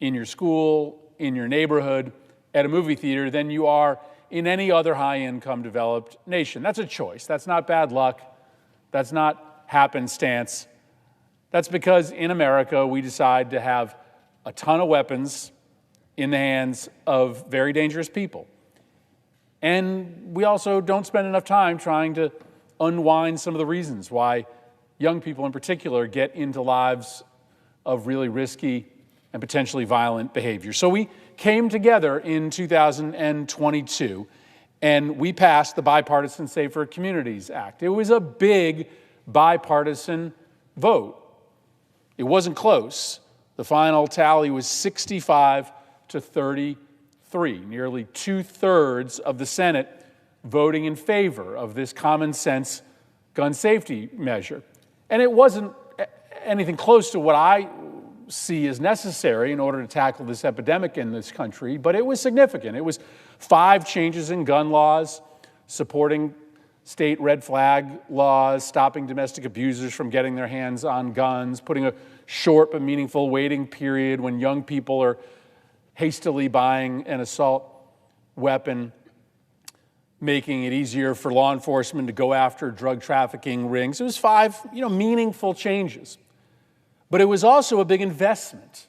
in your school, in your neighborhood, at a movie theater than you are in any other high-income developed nation. That's a choice. That's not bad luck. That's not happenstance. That's because in America, we decide to have a ton of weapons in the hands of very dangerous people. And we also don't spend enough time trying to unwind some of the reasons why young people in particular get into lives of really risky and potentially violent behavior. So we came together in 2022 and we passed the Bipartisan Safer Communities Act. It was a big bipartisan vote. It wasn't close. The final tally was 65 to 33, nearly 2/3 of the Senate voting in favor of this common sense gun safety measure. And it wasn't anything close to what I see as necessary in order to tackle this epidemic in this country, but it was significant. It was 5 changes in gun laws, supporting state red flag laws, stopping domestic abusers from getting their hands on guns, putting a short but meaningful waiting period when young people are hastily buying an assault weapon, making it easier for law enforcement to go after drug trafficking rings. It was 5, meaningful changes. But it was also a big investment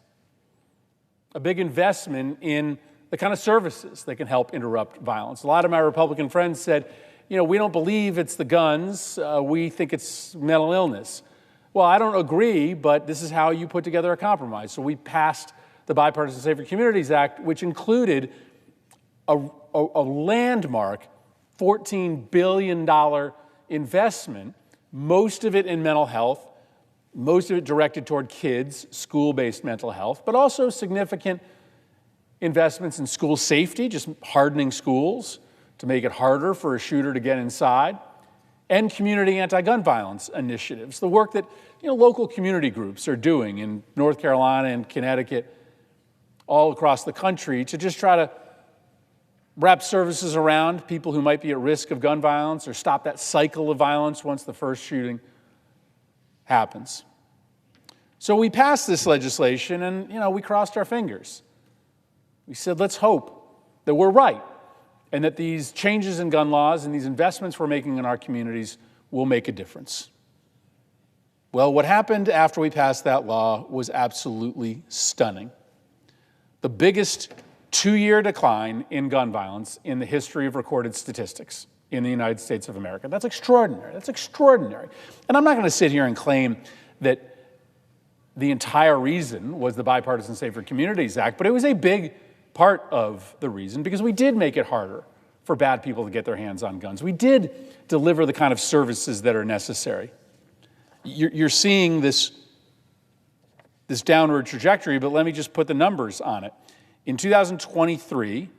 in the kind of services that can help interrupt violence. A lot of my Republican friends said, we don't believe it's the guns, we think it's mental illness. well, I don't agree, but this is how you put together a compromise. So we passed the Bipartisan Safer Communities Act, which included a landmark $14 billion investment, most of it in mental health, most of it directed toward kids, school-based mental health, but also significant investments in school safety, just hardening schools to make it harder for a shooter to get inside, and community anti-gun violence initiatives, the work that local community groups are doing in North Carolina and Connecticut, all across the country, to just try to wrap services around people who might be at risk of gun violence or stop that cycle of violence once the first shooting happens. So we passed this legislation and, we crossed our fingers. We said, let's hope that we're right and that these changes in gun laws and these investments we're making in our communities will make a difference. Well, what happened after we passed that law was absolutely stunning. The biggest two-year decline in gun violence in the history of recorded statistics in the United States of America. That's extraordinary. That's extraordinary. And I'm not going to sit here and claim that the entire reason was the Bipartisan Safer Communities Act, but it was a big part of the reason because we did make it harder for bad people to get their hands on guns. We did deliver the kind of services that are necessary. You're seeing this downward trajectory, but let me just put the numbers on it. In 2023,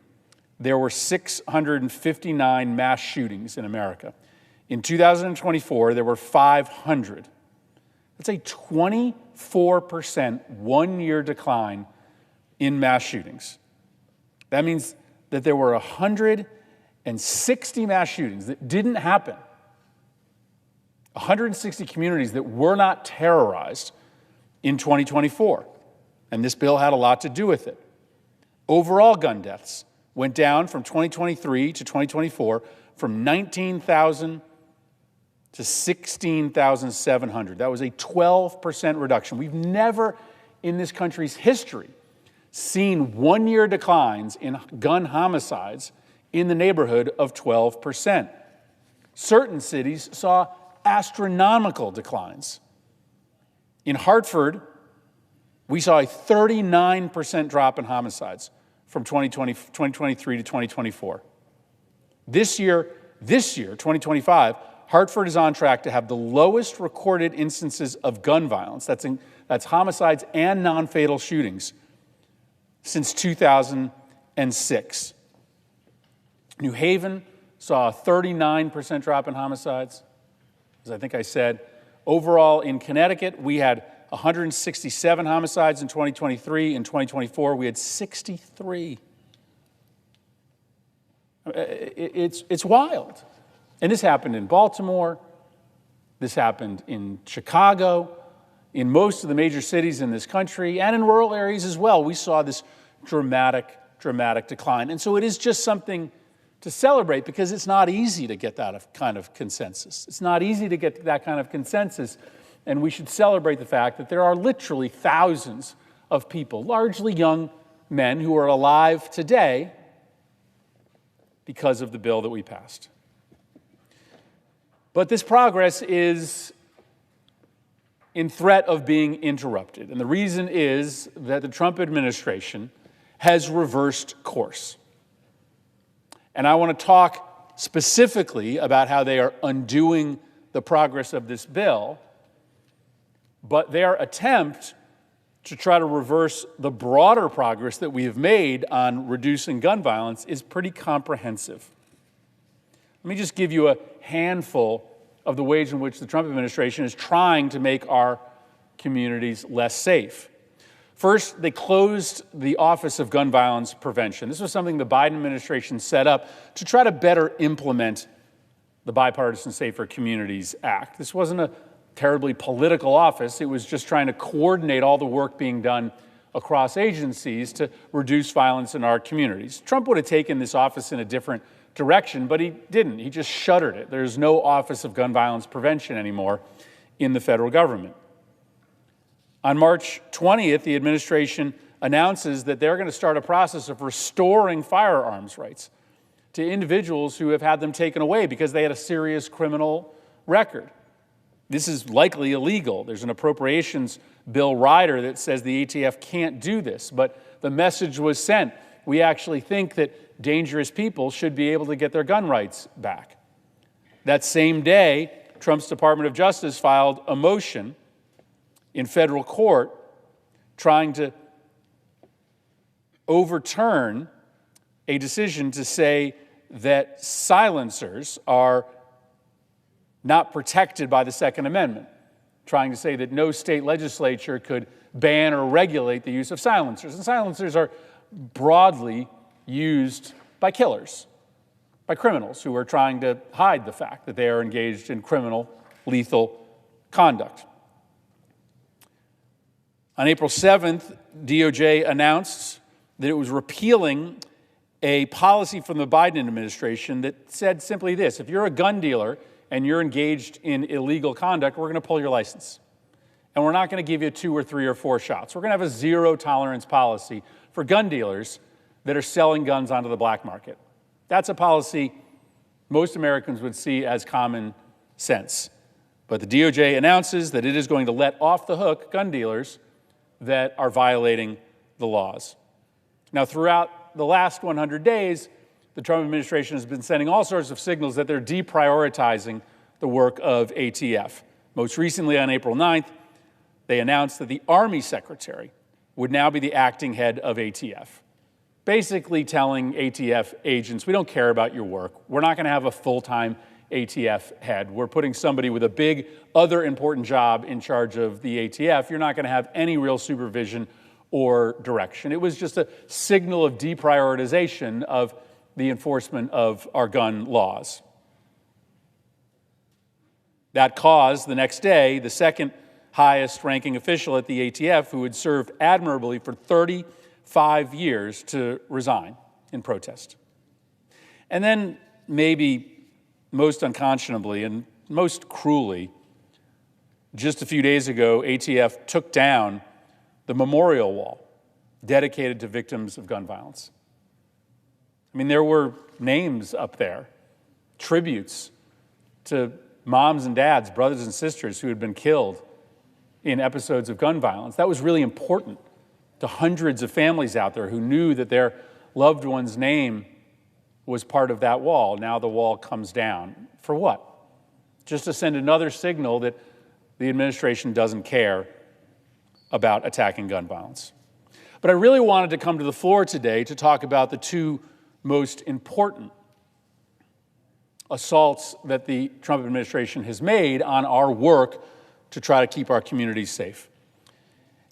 there were 659 mass shootings in America. In 2024, there were 500. That's a 24% one-year decline in mass shootings. That means that there were 160 mass shootings that didn't happen. 160 communities that were not terrorized in 2024. And this bill had a lot to do with it. Overall gun deaths went down from 2023 to 2024 from 19,000 to 16,700. That was a 12% reduction. We've never in this country's history seen one-year declines in gun homicides in the neighborhood of 12%. Certain cities saw astronomical declines. In Hartford, we saw a 39% drop in homicides from 2023 to 2024. This year, 2025, Hartford is on track to have the lowest recorded instances of gun violence, that's homicides and non-fatal shootings, since 2006. New Haven saw a 39% drop in homicides, as I think I said. Overall, in Connecticut, we had 167 homicides in 2023. In 2024, we had 63. It's wild. And this happened in Baltimore. This happened in Chicago, in most of the major cities in this country, and in rural areas as well. We saw this dramatic decline. And so it is just something to celebrate because it's not easy to get that kind of consensus. It's not easy to get that kind of consensus. And we should celebrate the fact that there are literally thousands of people, largely young men, who are alive today because of the bill that we passed. But this progress is in threat of being interrupted. And the reason is that the Trump administration has reversed course. And I want to talk specifically about how they are undoing the progress of this bill. But their attempt to try to reverse the broader progress that we have made on reducing gun violence is pretty comprehensive. Let me just give you a handful of the ways in which the Trump administration is trying to make our communities less safe. First, they closed the Office of Gun Violence Prevention. This was something the Biden administration set up to try to better implement the Bipartisan Safer Communities Act. This wasn't a terribly political office. It was just trying to coordinate all the work being done across agencies to reduce violence in our communities. Trump would have taken this office in a different direction, but he didn't. He just shuttered it. There's no Office of Gun Violence Prevention anymore in the federal government. On March 20th, the administration announces that they're going to start a process of restoring firearms rights to individuals who have had them taken away because they had a serious criminal record. This is likely illegal. There's an appropriations bill rider that says the ATF can't do this, but the message was sent. We actually think that dangerous people should be able to get their gun rights back. That same day, Trump's Department of Justice filed a motion in federal court trying to overturn a decision to say that silencers are not protected by the Second Amendment, trying to say that no state legislature could ban or regulate the use of silencers. And silencers are broadly used by killers, by criminals who are trying to hide the fact that they are engaged in criminal, lethal conduct. On April 7th, DOJ announced that it was repealing a policy from the Biden administration that said simply this: if you're a gun dealer and you're engaged in illegal conduct, we're going to pull your license. And we're not going to give you 2 or 3 or 4 shots. We're going to have a zero-tolerance policy for gun dealers that are selling guns onto the black market. That's a policy most Americans would see as common sense. But the DOJ announces that it is going to let off the hook gun dealers that are violating the laws. Now, throughout the last 100 days, the Trump administration has been sending all sorts of signals that they're deprioritizing the work of ATF. Most recently, on April 9th, they announced that the Army Secretary would now be the acting head of ATF, basically telling ATF agents, we don't care about your work. We're not going to have a full-time ATF head. We're putting somebody with a big other important job in charge of the ATF. You're not going to have any real supervision or direction. It was just a signal of deprioritization of the enforcement of our gun laws. That caused, the next day, the second highest ranking official at the ATF, who had served admirably for 35 years, to resign in protest. And then, maybe most unconscionably and most cruelly, just a few days ago, ATF took down the memorial wall dedicated to victims of gun violence. I mean, there were names up there, tributes to moms and dads, brothers and sisters who had been killed in episodes of gun violence. That was really important to hundreds of families out there who knew that their loved one's name was part of that wall. Now the wall comes down. For what? Just to send another signal that the administration doesn't care about attacking gun violence. But I really wanted to come to the floor today to talk about the 2 most important assaults that the Trump administration has made on our work to try to keep our communities safe.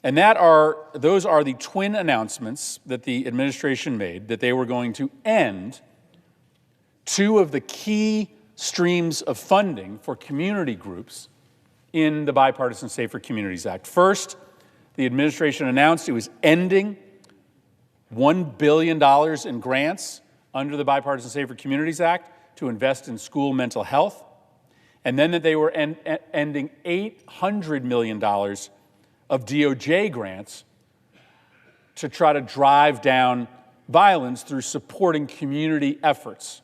And those are the twin announcements that the administration made that they were going to end 2 of the key streams of funding for community groups in the Bipartisan Safer Communities Act. First, the administration announced it was ending $1 billion in grants under the Bipartisan Safer Communities Act to invest in school mental health, and then that they were ending $800 million of DOJ grants to try to drive down violence through supporting community efforts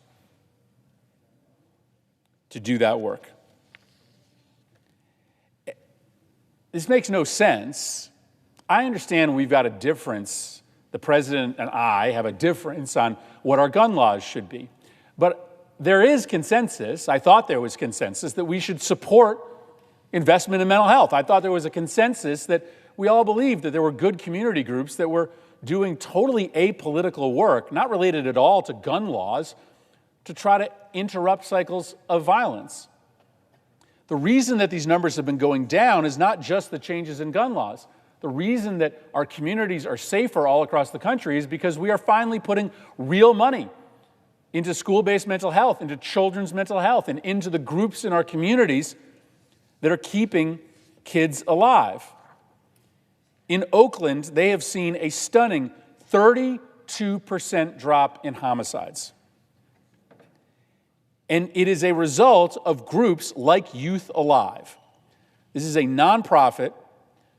to do that work. This makes no sense. I understand we've got a difference. The president and I have a difference on what our gun laws should be. But there is consensus, I thought there was consensus, that we should support investment in mental health. I thought there was a consensus that we all believed that there were good community groups that were doing totally apolitical work, not related at all to gun laws, to try to interrupt cycles of violence. The reason that these numbers have been going down is not just the changes in gun laws. The reason that our communities are safer all across the country is because we are finally putting real money into school-based mental health, into children's mental health, and into the groups in our communities that are keeping kids alive. In Oakland, they have seen a stunning 32% drop in homicides. And it is a result of groups like Youth Alive. This is a nonprofit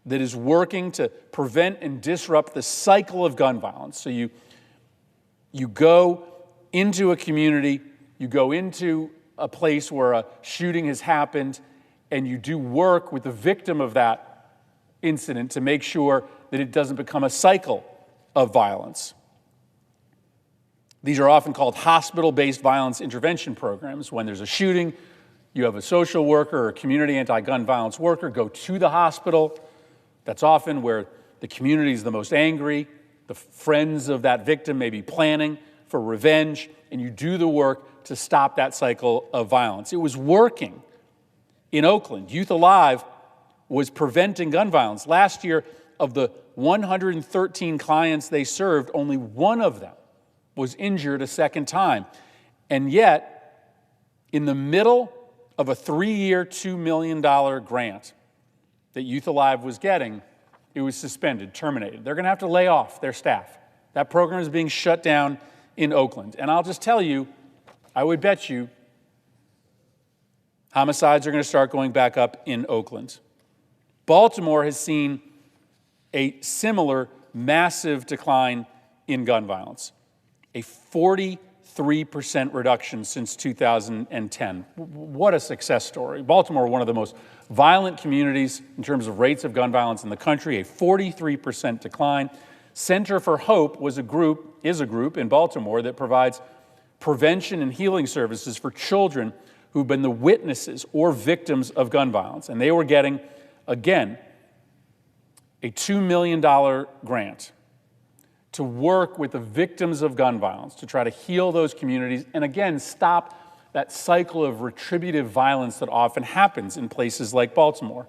that is working to prevent and disrupt the cycle of gun violence. So you go into a community, you go into a place where a shooting has happened, and you do work with the victim of that incident to make sure that it doesn't become a cycle of violence. These are often called hospital-based violence intervention programs. When there's a shooting, you have a social worker or a community anti-gun violence worker go to the hospital. That's often where the community is the most angry. The friends of that victim may be planning for revenge, and you do the work to stop that cycle of violence. It was working in Oakland. Youth Alive was preventing gun violence. Last year, of the 113 clients they served, only one of them was injured a second time. And yet, in the middle of a 3-year, $2 million grant that Youth Alive was getting, it was suspended, terminated. They're going to have to lay off their staff. That program is being shut down in Oakland. And I'll just tell you, I would bet you, homicides are going to start going back up in Oakland. Baltimore has seen a similar massive decline in gun violence, a 43% reduction since 2010. What a success story. Baltimore, one of the most violent communities in terms of rates of gun violence in the country, a 43% decline. Center for Hope is a group in Baltimore that provides prevention and healing services for children who've been the witnesses or victims of gun violence. And they were getting, again, a $2 million grant to work with the victims of gun violence, to try to heal those communities, and again, stop that cycle of retributive violence that often happens in places like Baltimore.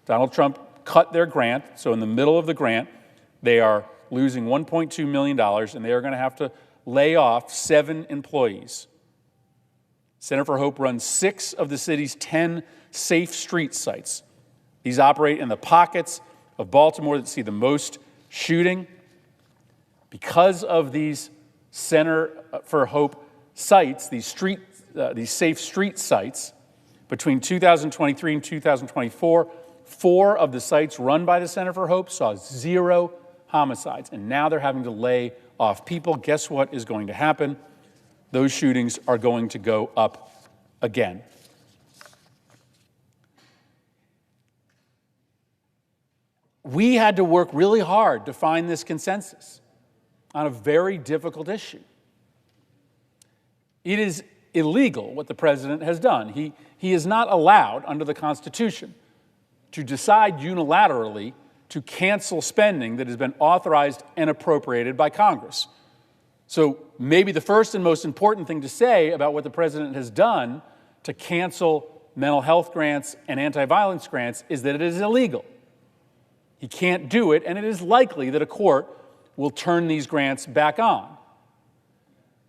Donald Trump cut their grant, so in the middle of the grant, they are losing $1.2 million, and they are going to have to lay off 7 employees. Center for Hope runs 6 of the city's 10 safe street sites. These operate in the pockets of Baltimore that see the most shooting. Because of these Center for Hope sites, these safe street sites, between 2023 and 2024, 4 of the sites run by the Center for Hope saw 0 homicides, and now they're having to lay off people. Guess what is going to happen? Those shootings are going to go up again. We had to work really hard to find this consensus on a very difficult issue. It is illegal what the president has done. He is not allowed under the Constitution to decide unilaterally to cancel spending that has been authorized and appropriated by Congress. So maybe the first and most important thing to say about what the president has done to cancel mental health grants and anti-violence grants is that it is illegal. He can't do it, and it is likely that a court will turn these grants back on.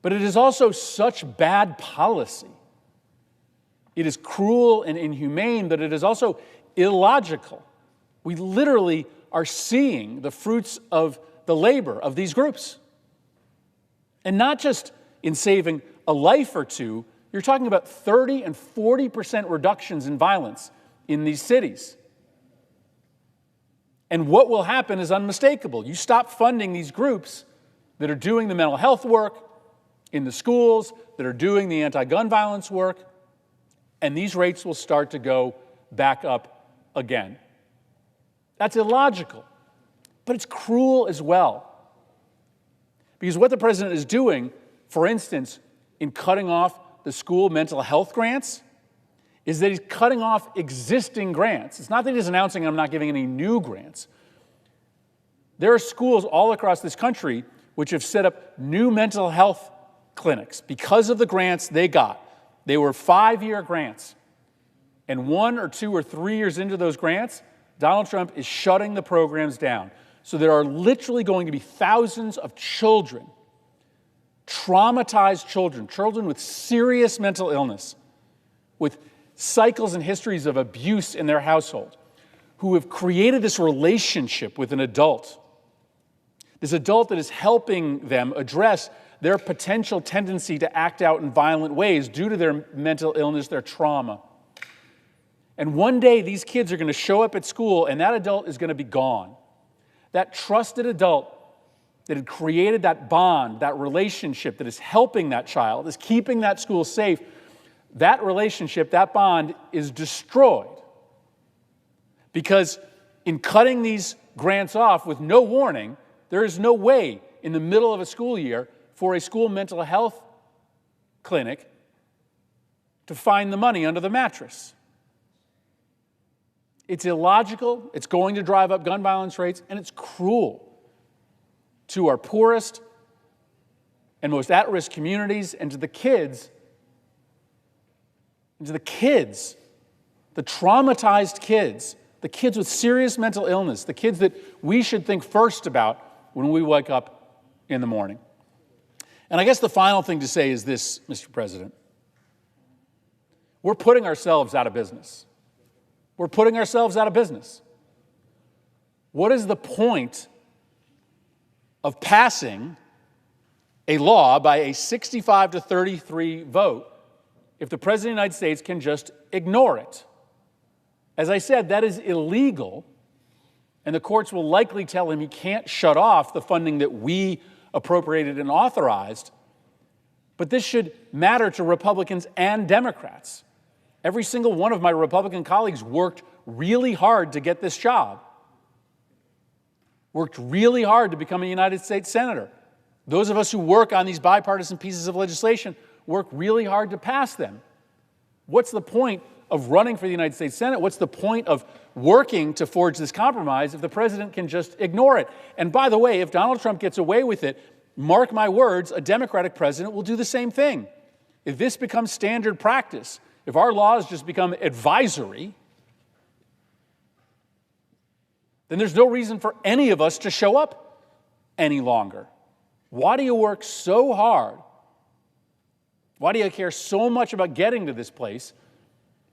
But it is also such bad policy. It is cruel and inhumane, but it is also illogical. We literally are seeing the fruits of the labor of these groups. And not just in saving a life or two, you're talking about 30 and 40% reductions in violence in these cities. And what will happen is unmistakable. You stop funding these groups that are doing the mental health work in the schools, that are doing the anti-gun violence work, and these rates will start to go back up again. That's illogical, but it's cruel as well. Because what the president is doing, for instance, in cutting off the school mental health grants, is that he's cutting off existing grants. It's not that he's announcing I'm not giving any new grants. There are schools all across this country which have set up new mental health clinics because of the grants they got. They were 5-year grants. And 1 or 2 or 3 years into those grants, Donald Trump is shutting the programs down. So there are literally going to be thousands of children, traumatized children, children with serious mental illness, with cycles and histories of abuse in their household, who have created this relationship with an adult, this adult that is helping them address their potential tendency to act out in violent ways due to their mental illness, their trauma. And one day, these kids are going to show up at school, and that adult is going to be gone. That trusted adult that had created that bond, that relationship that is helping that child, is keeping that school safe, that relationship, that bond is destroyed Because in cutting these grants off with no warning, there is no way in the middle of a school year for a school mental health clinic to find the money under the mattress. It's illogical, it's going to drive up gun violence rates, and it's cruel to our poorest and most at-risk communities and to the kids, the traumatized kids, the kids with serious mental illness, the kids that we should think first about when we wake up in the morning. And I guess the final thing to say is this, Mr. President. We're putting ourselves out of business. We're putting ourselves out of business. What is the point of passing a law by a 65 to 33 vote if the President of the United States can just ignore it? As I said, that is illegal, and the courts will likely tell him he can't shut off the funding that we appropriated and authorized. But this should matter to Republicans and Democrats. Every single one of my Republican colleagues worked really hard to get this job, worked really hard to become a United States Senator. Those of us who work on these bipartisan pieces of legislation work really hard to pass them. What's the point of running for the United States Senate? What's the point of working to forge this compromise if the president can just ignore it? And by the way, if Donald Trump gets away with it, mark my words, a Democratic president will do the same thing. If this becomes standard practice, if our laws just become advisory, then there's no reason for any of us to show up any longer. Why do you work so hard? Why do you care so much about getting to this place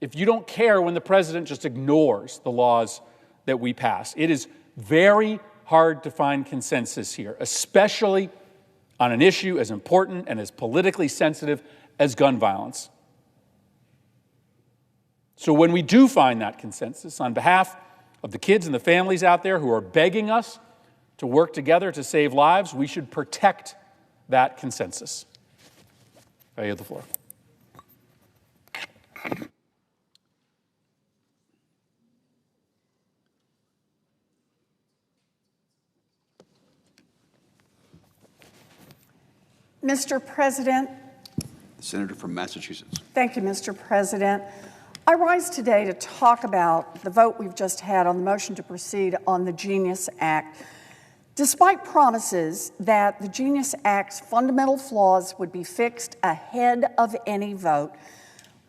if you don't care when the president just ignores the laws that we pass? It is very hard to find consensus here, especially on an issue as important and as politically sensitive as gun violence. So when we do find that consensus, on behalf of the kids and the families out there who are begging us to work together to save lives, we should protect that consensus. I yield the floor. Mr. President. The senator from Massachusetts. Thank you, Mr. President. I rise today to talk about the vote we've just had on the motion to proceed on the Genius Act. Despite promises that the Genius Act's fundamental flaws would be fixed ahead of any vote,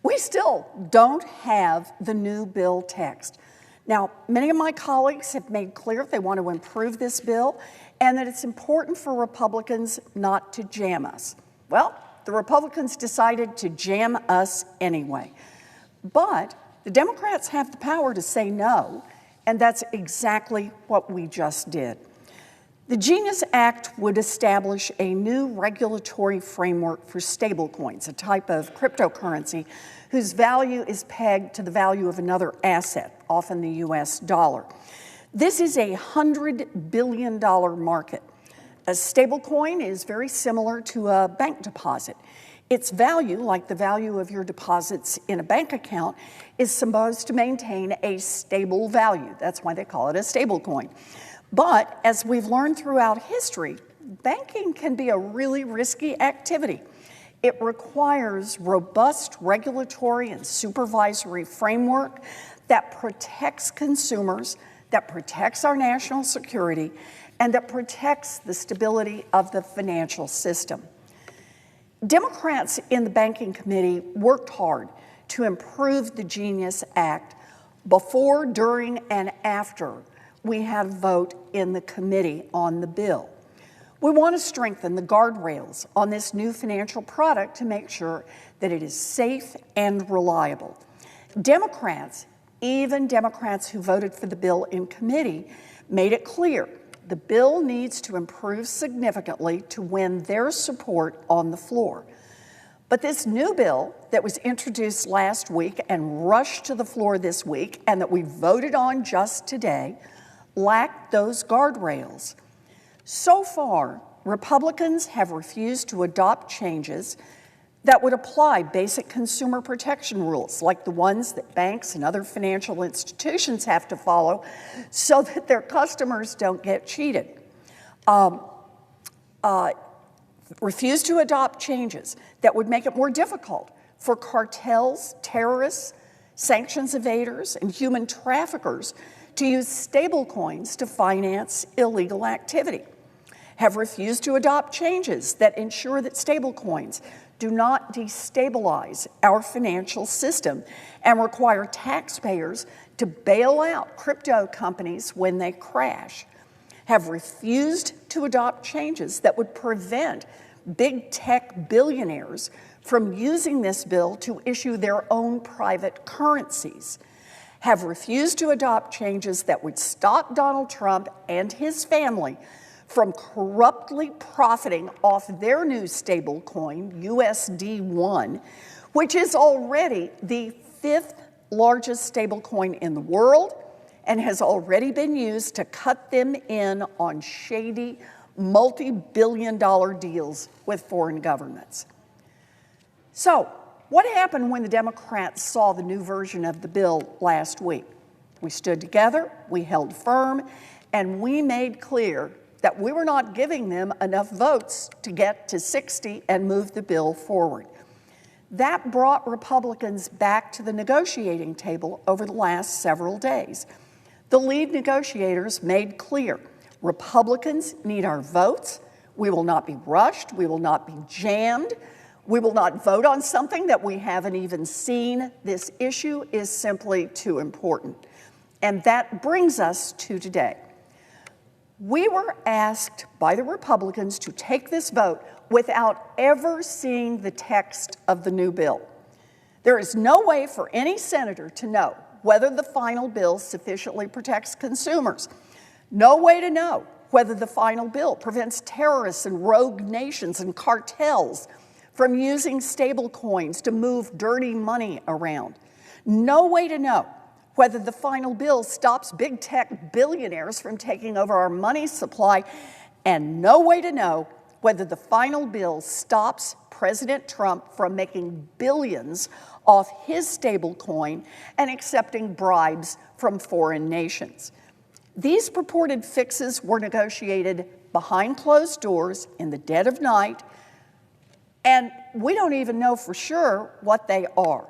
we still don't have the new bill text. Now, many of my colleagues have made clear they want to improve this bill and that it's important for Republicans not to jam us. Well, the Republicans decided to jam us anyway. But the Democrats have the power to say no, and that's exactly what we just did. The Genius Act would establish a new regulatory framework for stablecoins, a type of cryptocurrency whose value is pegged to the value of another asset, often the US dollar. This is a $100 billion market. A stablecoin is very similar to a bank deposit. Its value, like the value of your deposits in a bank account, is supposed to maintain a stable value. That's why they call it a stablecoin. But as we've learned throughout history, banking can be a really risky activity. It requires robust regulatory and supervisory framework that protects consumers, that protects our national security, and that protects the stability of the financial system. Democrats in the Banking Committee worked hard to improve the Genius Act before, during, and after we had a vote in the committee on the bill. We want to strengthen the guardrails on this new financial product to make sure that it is safe and reliable. Democrats, even Democrats who voted for the bill in committee, made it clear the bill needs to improve significantly to win their support on the floor. But this new bill that was introduced last week and rushed to the floor this week and that we voted on just today lacked those guardrails. So far, Republicans have refused to adopt changes that would apply basic consumer protection rules, like the ones that banks and other financial institutions have to follow so that their customers don't get cheated. Refuse to adopt changes that would make it more difficult for cartels, terrorists, sanctions evaders, and human traffickers to use stablecoins to finance illegal activity. Have refused to adopt changes that ensure that stablecoins do not destabilize our financial system and require taxpayers to bail out crypto companies when they crash. Have refused to adopt changes that would prevent big tech billionaires from using this bill to issue their own private currencies. Have refused to adopt changes that would stop Donald Trump and his family from corruptly profiting off their new stablecoin, USD1, which is already the 5th largest stablecoin in the world and has already been used to cut them in on shady, multi-billion-dollar deals with foreign governments. So, what happened when the Democrats saw the new version of the bill last week? We stood together, we held firm, and we made clear that we were not giving them enough votes to get to 60 and move the bill forward. That brought Republicans back to the negotiating table over the last several days. The lead negotiators made clear Republicans need our votes. We will not be rushed. We will not be jammed. We will not vote on something that we haven't even seen. This issue is simply too important. And that brings us to today. We were asked by the Republicans to take this vote without ever seeing the text of the new bill. There is no way for any senator to know whether the final bill sufficiently protects consumers. No way to know whether the final bill prevents terrorists and rogue nations and cartels from using stablecoins to move dirty money around. No way to know whether the final bill stops big tech billionaires from taking over our money supply, and no way to know whether the final bill stops President Trump from making billions off his stablecoin and accepting bribes from foreign nations. These purported fixes were negotiated behind closed doors in the dead of night, and we don't even know for sure what they are.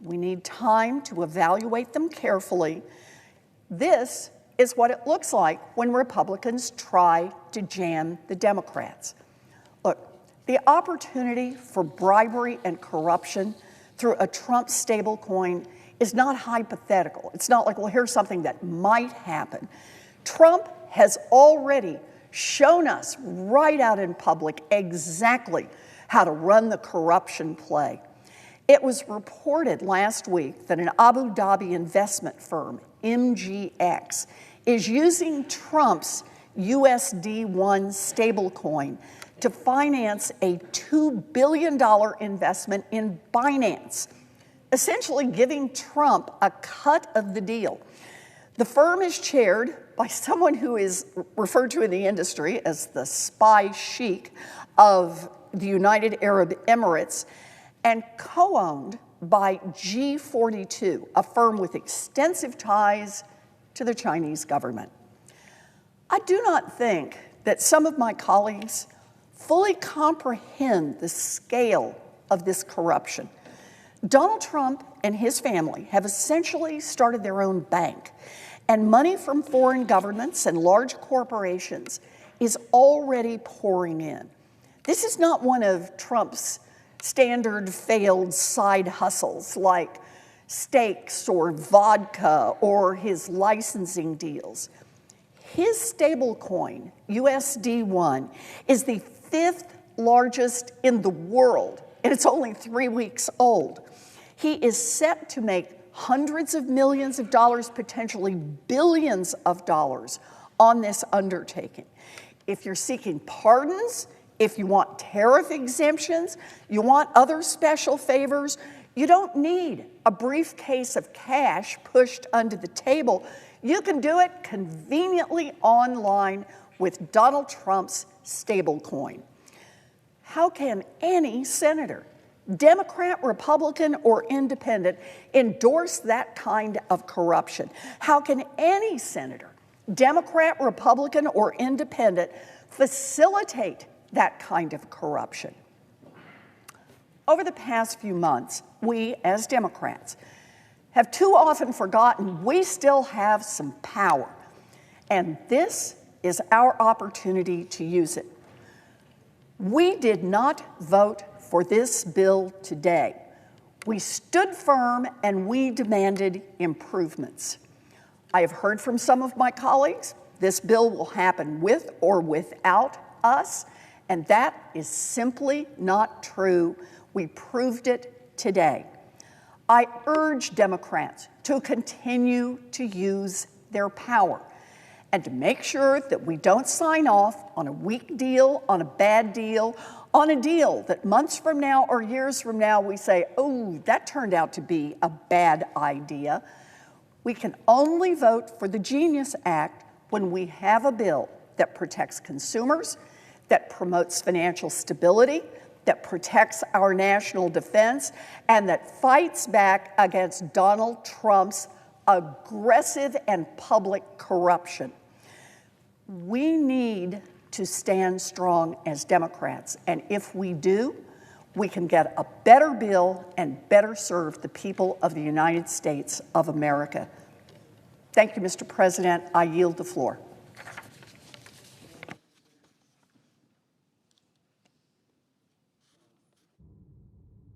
We need time to evaluate them carefully. This is what it looks like when Republicans try to jam the Democrats. Look, the opportunity for bribery and corruption through a Trump stablecoin is not hypothetical. It's not like, well, here's something that might happen. Trump has already shown us right out in public exactly how to run the corruption play. It was reported last week that an Abu Dhabi investment firm, MGX, is using Trump's USD1 stablecoin to finance a $2 billion investment in Binance, essentially giving Trump a cut of the deal. The firm is chaired by someone who is referred to in the industry as the spy sheik of the United Arab Emirates, and co-owned by G42, a firm with extensive ties to the Chinese government. I do not think that some of my colleagues fully comprehend the scale of this corruption. Donald Trump and his family have essentially started their own bank, and money from foreign governments and large corporations is already pouring in. This is not one of Trump's standard failed side hustles like steaks or vodka or his licensing deals. His stablecoin, USD1, is the 5th largest in the world, and it's only 3 weeks old. He is set to make hundreds of millions of dollars, potentially billions of dollars on this undertaking. If you're seeking pardons, if you want tariff exemptions, you want other special favors, you don't need a briefcase of cash pushed under the table. You can do it conveniently online with Donald Trump's stablecoin. How can any senator Democrat, Republican, or independent, endorse that kind of corruption? How can any senator, Democrat, Republican, or independent, facilitate that kind of corruption? Over the past few months, we, as Democrats, have too often forgotten we still have some power, and this is our opportunity to use it. We did not vote for this bill today. We stood firm and we demanded improvements. I have heard from some of my colleagues this bill will happen with or without us, and that is simply not true. We proved it today. I urge Democrats to continue to use their power and to make sure that we don't sign off on a weak deal, on a bad deal, on a deal that months from now or years from now we say, oh, that turned out to be a bad idea. We can only vote for the Genius Act when we have a bill that protects consumers, that promotes financial stability, that protects our national defense, and that fights back against Donald Trump's aggressive and public corruption. We need to stand strong as Democrats, and if we do, we can get a better bill and better serve the people of the United States of America. Thank you, Mr. President. I yield the floor.